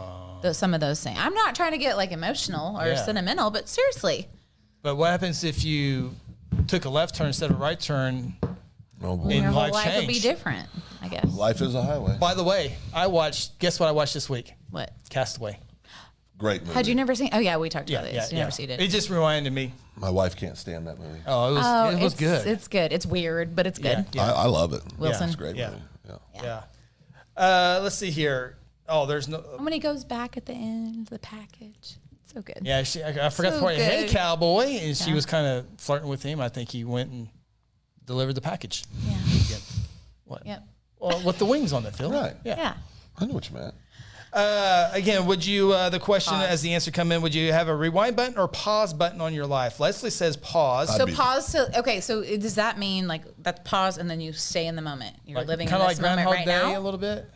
some of those things. I'm not trying to get like emotional or Yeah. sentimental, but seriously. But what happens if you took a left turn instead of a right turn? Oh, boy. And Your whole life life would be changed. different, I guess. Life is a highway. By the way, guess what I watched this week? What? Castaway. Great movie. Had you never seen? Oh, yeah, we talked Yeah, about this. yeah, You yeah. never seen it. It just reminded me. My wife can't stand that movie. Oh, it was good. It's good. It's weird, but it's good. Yeah. I love it. Wilson. It's a great Yeah. movie. Yeah. Yeah. Let's see here. Oh, there's no. When he goes back at the end, the package. So good. Yeah, I forgot So the part. Hey, good. cowboy, and she Yeah. was kind of flirting with him. I think he went and delivered the package. Yeah. What? Yep. Well, with the wings on it, Phil. Right. Yeah. I know what you meant. Again, would you? The question Pause. as the answer come in: would you have a rewind button or pause button on your life? Leslie says pause. So pause. So does that mean like that's pause and then you stay in the moment? You're living in kind of this like moment Groundhog right Day now. a little bit.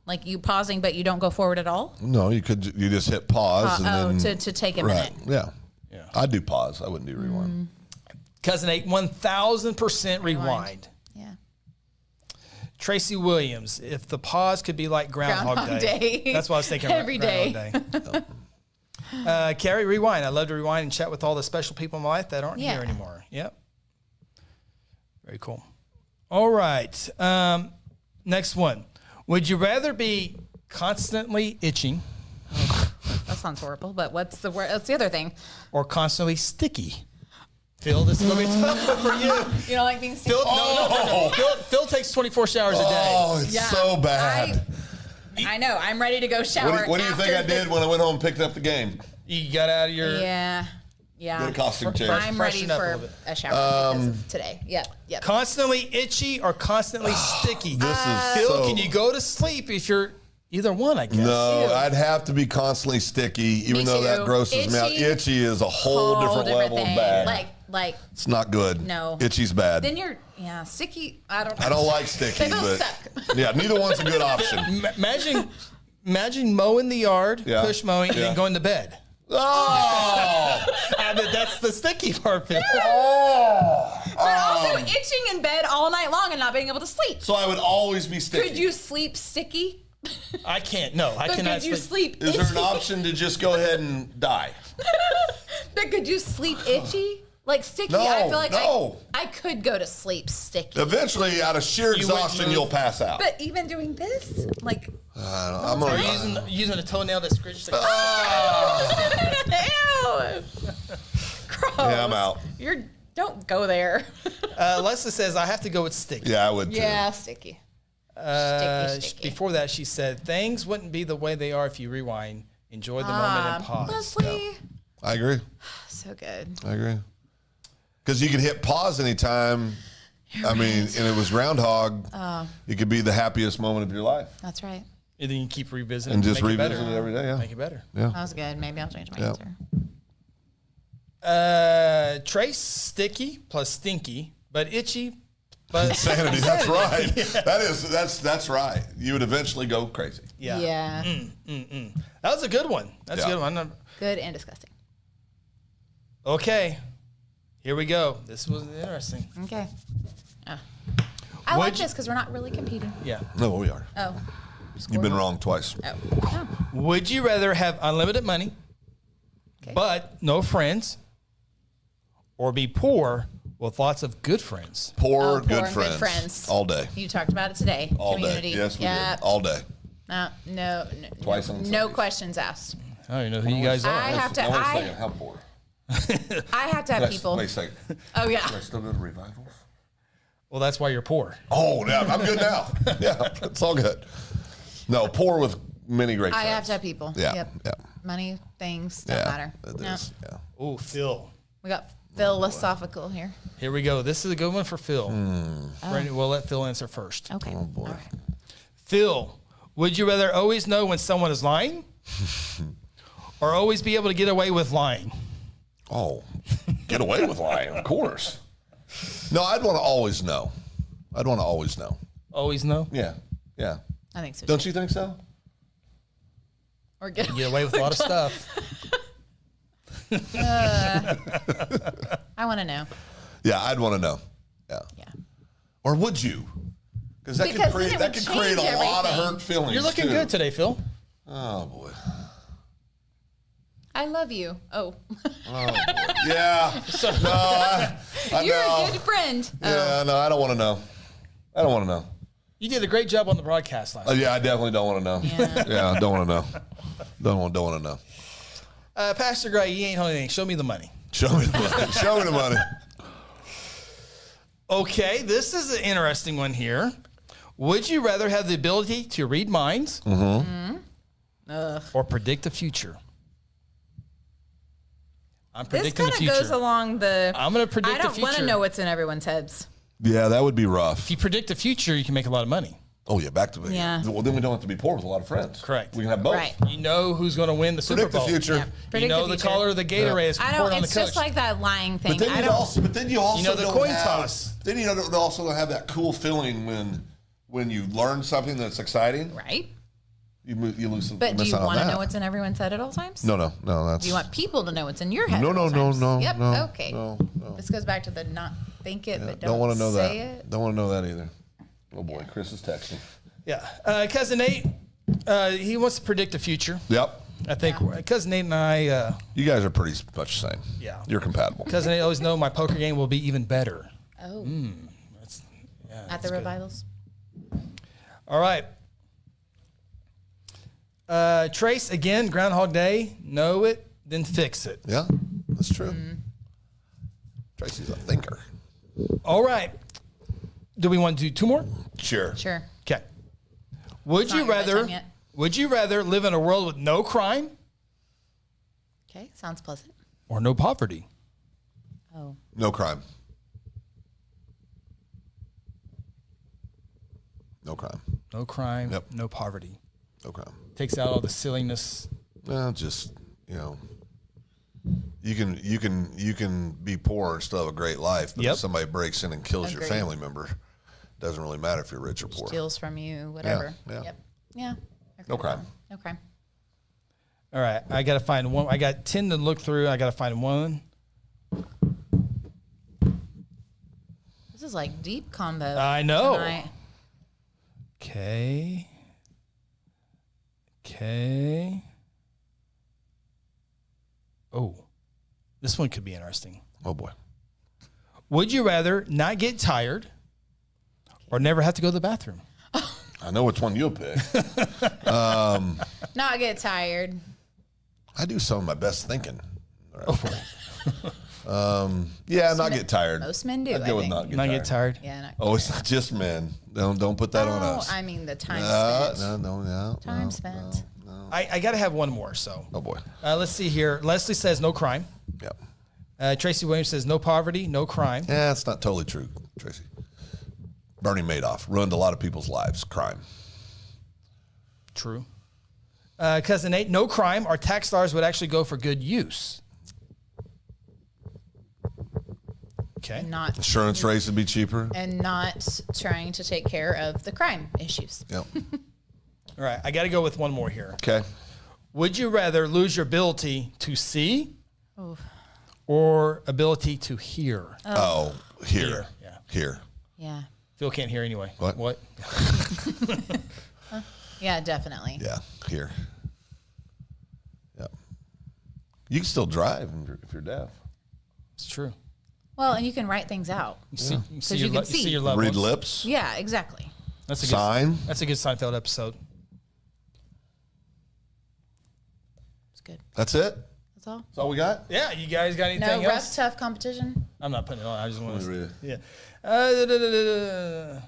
Like you pausing, but you don't go forward at all. No, you just hit pause and then to take a right. minute. Yeah. I'd do pause. I wouldn't do rewind. Cousin 8, 1,000% rewind. Yeah. Tracy Williams, if the pause could be like Groundhog Day. That's what I was thinking. Every day. Groundhog Day. Carrie, rewind. I love to rewind and chat with all the special people in my life that aren't here Yeah. anymore. Yep. Very cool. All right. Next one. Would you rather be constantly itching That sounds horrible. But what's the word? What's the other thing? or constantly sticky? Phil, this is going to be tough one for you. You don't like being sticky? Phil, no. Phil takes 24 showers a day. Oh, it's so bad. I know. I'm ready to go shower. What do you think I did when I went home and picked up the game? You got out of your... Yeah. Go Yeah. to costume change. I'm ready Freshen up a for little bit. a shower because of today. Yep. Constantly itchy or constantly sticky? This is Phil, so. can you go to sleep if you're either one, I guess? No, Ew. I'd have to be constantly sticky, even Me though that too. grosses me out. Itchy, Itchy is a whole different level thing. of bad. Like It's not good. No. Itchy's bad. then you're sticky. I don't know. I don't like sticky, They both but suck. yeah, neither one's a good option. Imagine mowing the yard, Yeah. push mowing, and Yeah. then going to bed. Oh, That's the sticky part, Phil. But also itching in bed all night long and not being able to sleep. so I would always be sticky. Could you sleep sticky? I can't. No, I But cannot could you sleep Is itchy? there an option to just go ahead and die? But could you sleep itchy? Like sticky? No, I feel like no. I could go to sleep sticky. Eventually, out of sheer You wouldn't exhaustion, move. you'll pass out. But even doing this, like, I'm Are gonna. you using a toenail to scratch the... ew, gross. Yeah, I'm out. Don't go there. Leslie says, I have to go with sticky. Yeah, I would too. Yeah, sticky. Sticky. Before that, she said, things wouldn't be the way they are if you rewind. Enjoy the moment and pause. Leslie, I agree. so good. I agree. Because you could hit pause anytime. I mean, and it was Groundhog. It could be the happiest moment of your life. That's right. And then you keep revisiting And just make it revisit better. it every day, yeah. Make it better. Yeah. That was good. Maybe I'll change my Yeah. answer. Trace, sticky plus stinky, but itchy. But Insanity. That's right. That's right. You would eventually go crazy. yeah. Yeah. That was a good one. That's Yeah. a good one. Good and disgusting. Okay. Here we go. This was interesting. Okay. Oh. I like Would- this because we're not really competing. Yeah. No, we are. Oh. You've been wrong twice. Oh. Would you rather have unlimited money, Okay. but no friends, or be poor With lots of good friends. Poor, Oh, good and friends. good friends. All day. You talked about it today. All Community. day. Yes, we Yep. did. All day. No, Twice on no Sundays. questions asked. I don't even know who you guys are. I have to. Now, wait a second. How poor? I have to have people. Wait a second. Oh yeah. Do I still go to revivals? Well, that's why you're poor. Oh, yeah, I'm good now. Yeah, it's all good. No, poor with many great I friends. have to have people. Yeah, Yep. yeah. Money, things, don't Yeah, matter. it No. is, yeah. Oh, Phil. We got philosophical here. Here we go. This is a good one for Phil. Hmm. Brandon, we'll let Phil answer first. Okay. Oh, boy. All right. Phil, would you rather always know when someone is lying or always be able to get away with lying? Oh, get away with lying, of course. No, I'd want to always know. I'd want to always know. Always know? Yeah, yeah. I think so. Don't you think so? Or get Get away with a lot of stuff. I want to know. Yeah, I'd want to know. Yeah. Yeah. Or would you? Because that Because could create then it that would could create a change lot of everything. hurt feelings. You're looking too. good today, Phil. Oh boy. I love you. Oh, Yeah. No, I you're know. a good friend. Yeah, no, I don't want to know. I don't want to know. You did a great job on the broadcast last night. Yeah, I definitely don't want to know. Yeah. Yeah, I don't want to know. Don't want to know. Pastor Gray, you ain't holding anything. Show me the money. Show me the money. Show me the money. Okay, this is an interesting one here. Would you rather have the ability to read minds or predict the future? I'm This predicting the kind of future. goes along the. I'm going to predict I the don't future. want to know what's in everyone's heads. Yeah, that would be rough. If you predict the future, you can make a lot of money. Oh yeah, back to me. Yeah. Well, then we don't have to be poor with a lot of friends. Correct. We can have both. Right. You know who's going to win the Super Predict the Bowl. future. Yeah. You Predict know the the future. color of the Gatorade is I poured don't. on the It's coach. just like that lying thing. But then I you don't. also, know, the don't coin have- toss. Then you don't also have that cool feeling when you learn something that's exciting. Right. You lose. But do miss you out on want to that. know what's in everyone's head at all times? No. That's. Do you want people to know what's in your head? No, at no, all no, times? no, Yep. no, Okay. no. This goes back to the not think it, but Don't want to know say that. it. Don't want to know that either. Oh boy, Chris is texting. Yeah. Cousin Nate, he wants to predict the future. Yyep. I think Cousin Nate and I, You guys are pretty much the same. Yeah. You're compatible. Cousin Nate always know my poker game will be even better. Oh. At the good. revivals. All right. Trace, again, Groundhog Day. Know it, then fix it. Yeah, that's true. Mm-hmm. Tracy's a thinker. All right. Do we want to do two more? Sure. Sure. Okay. Would Not you your bedtime rather? yet. Would you rather live in a world with no crime Okay. Sounds pleasant. or no poverty? Oh. No crime. No crime. No crime. Yep. No poverty. No crime. Takes out all the silliness. Well, just you can be poor and still have a great life, but Yep. if somebody breaks in and kills your Agreed. family member, doesn't really matter if you're rich or poor. Steals from you, whatever. yeah. Yep. Yeah. No crime. No crime. All right. I got to find one. I got 10 to look through. I got to find one. This is like deep combo. I know. tonight. Okay. Okay. Oh, this one could be interesting. Oh boy. Would you rather not get tired or never have to go to the bathroom? I know which one you'll pick. Not get tired. I do some of my best thinking. Yeah, not get tired. Most men do. I'd I go with think. not get Not tired. get tired. Yeah. Not Oh, it's not just men. Don't put that on Oh, us. I mean the time No, spent. no. Time spent. I got to have one more. So Oh boy. let's see here. Leslie says no crime. Yep. Tracy Williams says no poverty, no crime. Yeah, it's not totally true, Tracy. Bernie Madoff ruined a lot of people's lives. Crime. True. Cousin Nate, no crime. Our tax dollars would actually go for good use. Okay. Not Insurance rates would be cheaper. and not trying to take care of the crime issues. Yep. All right. I got to go with one more here. Okay. Would you rather lose your ability to see Oof. or ability to hear? Oh, here. Yeah. Here. Yeah. Phil can't hear anyway. What? Yeah, definitely. Yeah, here. Yep. You can still drive if you're deaf. It's true. Well, and you can write things out. You see, you can see. your loved Read ones. lips. Yeah, exactly. That's a Sign. Good, that's a good Seinfeld episode. It's good. That's it. That's all. That's all we got. Yeah, you guys got anything No rough, else? tough competition. I'm not putting it on. I just want Let me to. read it. Yeah.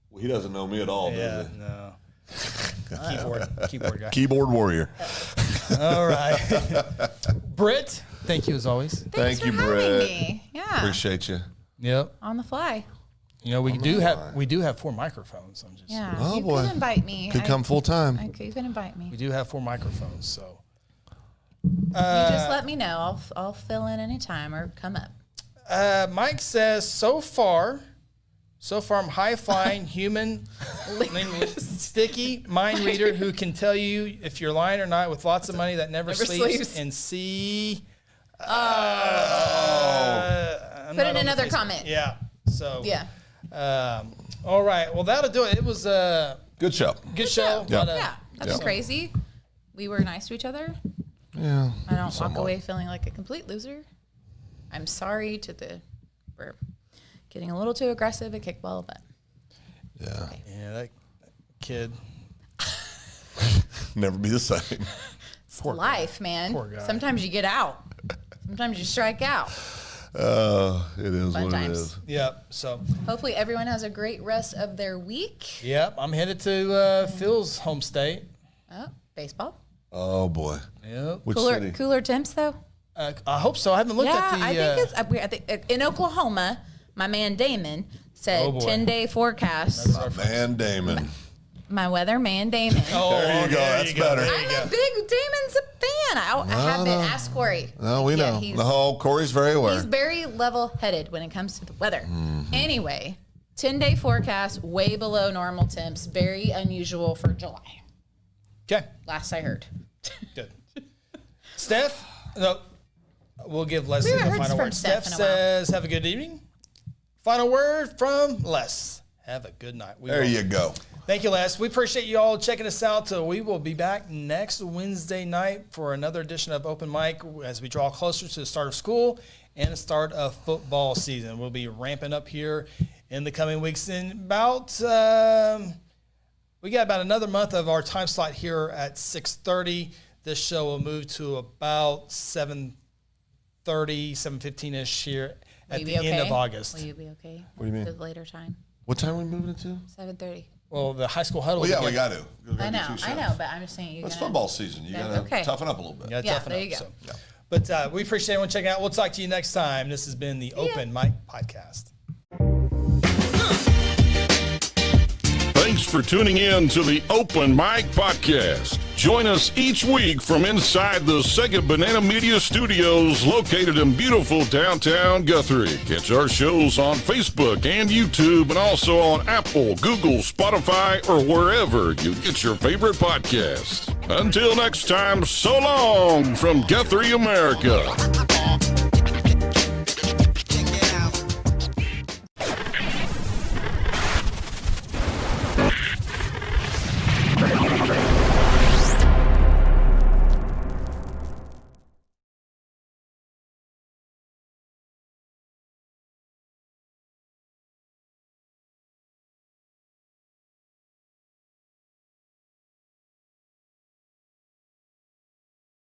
Well, he doesn't know me at all, Yeah. does he? No. Keyboard guy. Keyboard warrior. All right. Britt, thank you as always. Thanks Thank you, for having Brett. me. Yeah. Appreciate you. Yep. On the fly. You know, we do have 4 microphones. I'm just Yeah. Oh, you boy. could invite me. Could come full time. You can invite me. we do have 4 microphones, so You just let me know. I'll fill in anytime or come up. Mike says so far I'm high-flying human sticky mind reader who can tell you if you're lying or not with lots of money that never sleeps and see. Put in another comment. Yeah. So Yeah. All right. Well, that'll do it. It was a Good show. good show. Yeah. but, Yeah. That's Yeah. crazy. We were nice to each other. Yeah. I don't walk somewhat. away feeling like a complete loser. I'm sorry for getting a little too aggressive at kickball, but Yeah. Yeah, that kid. Never be the same. it's life, man. Poor guy. Sometimes you get out. Sometimes you strike out. It is Fun what times. it is. Yep. So, Hopefully everyone has a great rest of their week. yep. I'm headed to Phil's home state. Oh, baseball. Oh boy. Yep. Which Cooler, city? cooler temps though. I hope so. I haven't looked at the. I think in Oklahoma, my man Damon said Oh, boy. 10-day forecast. Man, Damon. My weather man Damon. There you go. That's better. There I'm you go. a big Damon's a fan. I have been. Ask Corey. No, we Yeah, know. he's- No, Corey's very aware. He's very level-headed when it comes to the weather. Mm-hmm. Anyway, 10-day forecast, way below normal temps, very unusual for July. Okay. Last I heard. Good. Steph, no, we'll give Leslie We the haven't heard final from word. Steph Steph in a while. says, "Have a good evening." Final word from Les. Have a good night. There you go. Thank you, Les. We appreciate you all checking us out. We will be back next Wednesday night for another edition of Open Mic as we draw closer to the start of school and the start of football season. We'll be ramping up here in the coming weeks. In about, we got about another month of our time slot here at 6:30. This show will move to about 7:30, 7:15-ish here at Will the you be end okay? of August. Will you be okay? What do you mean? The later time, What time are we moving it to? 7:30. Well, the high school huddle. Well, yeah, we got got to. I know, but I'm just saying you. That's gotta- football season. You got to Okay. toughen up a little bit. Yeah, Yeah, there you go. But we appreciate everyone checking out. We'll talk to you next time. This has been the Open Mic Podcast. Thanks for tuning in to the Open Mic Podcast. Join us each week from inside the Second Banana Media Studios located in beautiful downtown Guthrie. Catch our shows on Facebook and YouTube and also on Apple, Google, Spotify, or wherever you get your favorite podcasts. Until next time, so long from Guthrie, America.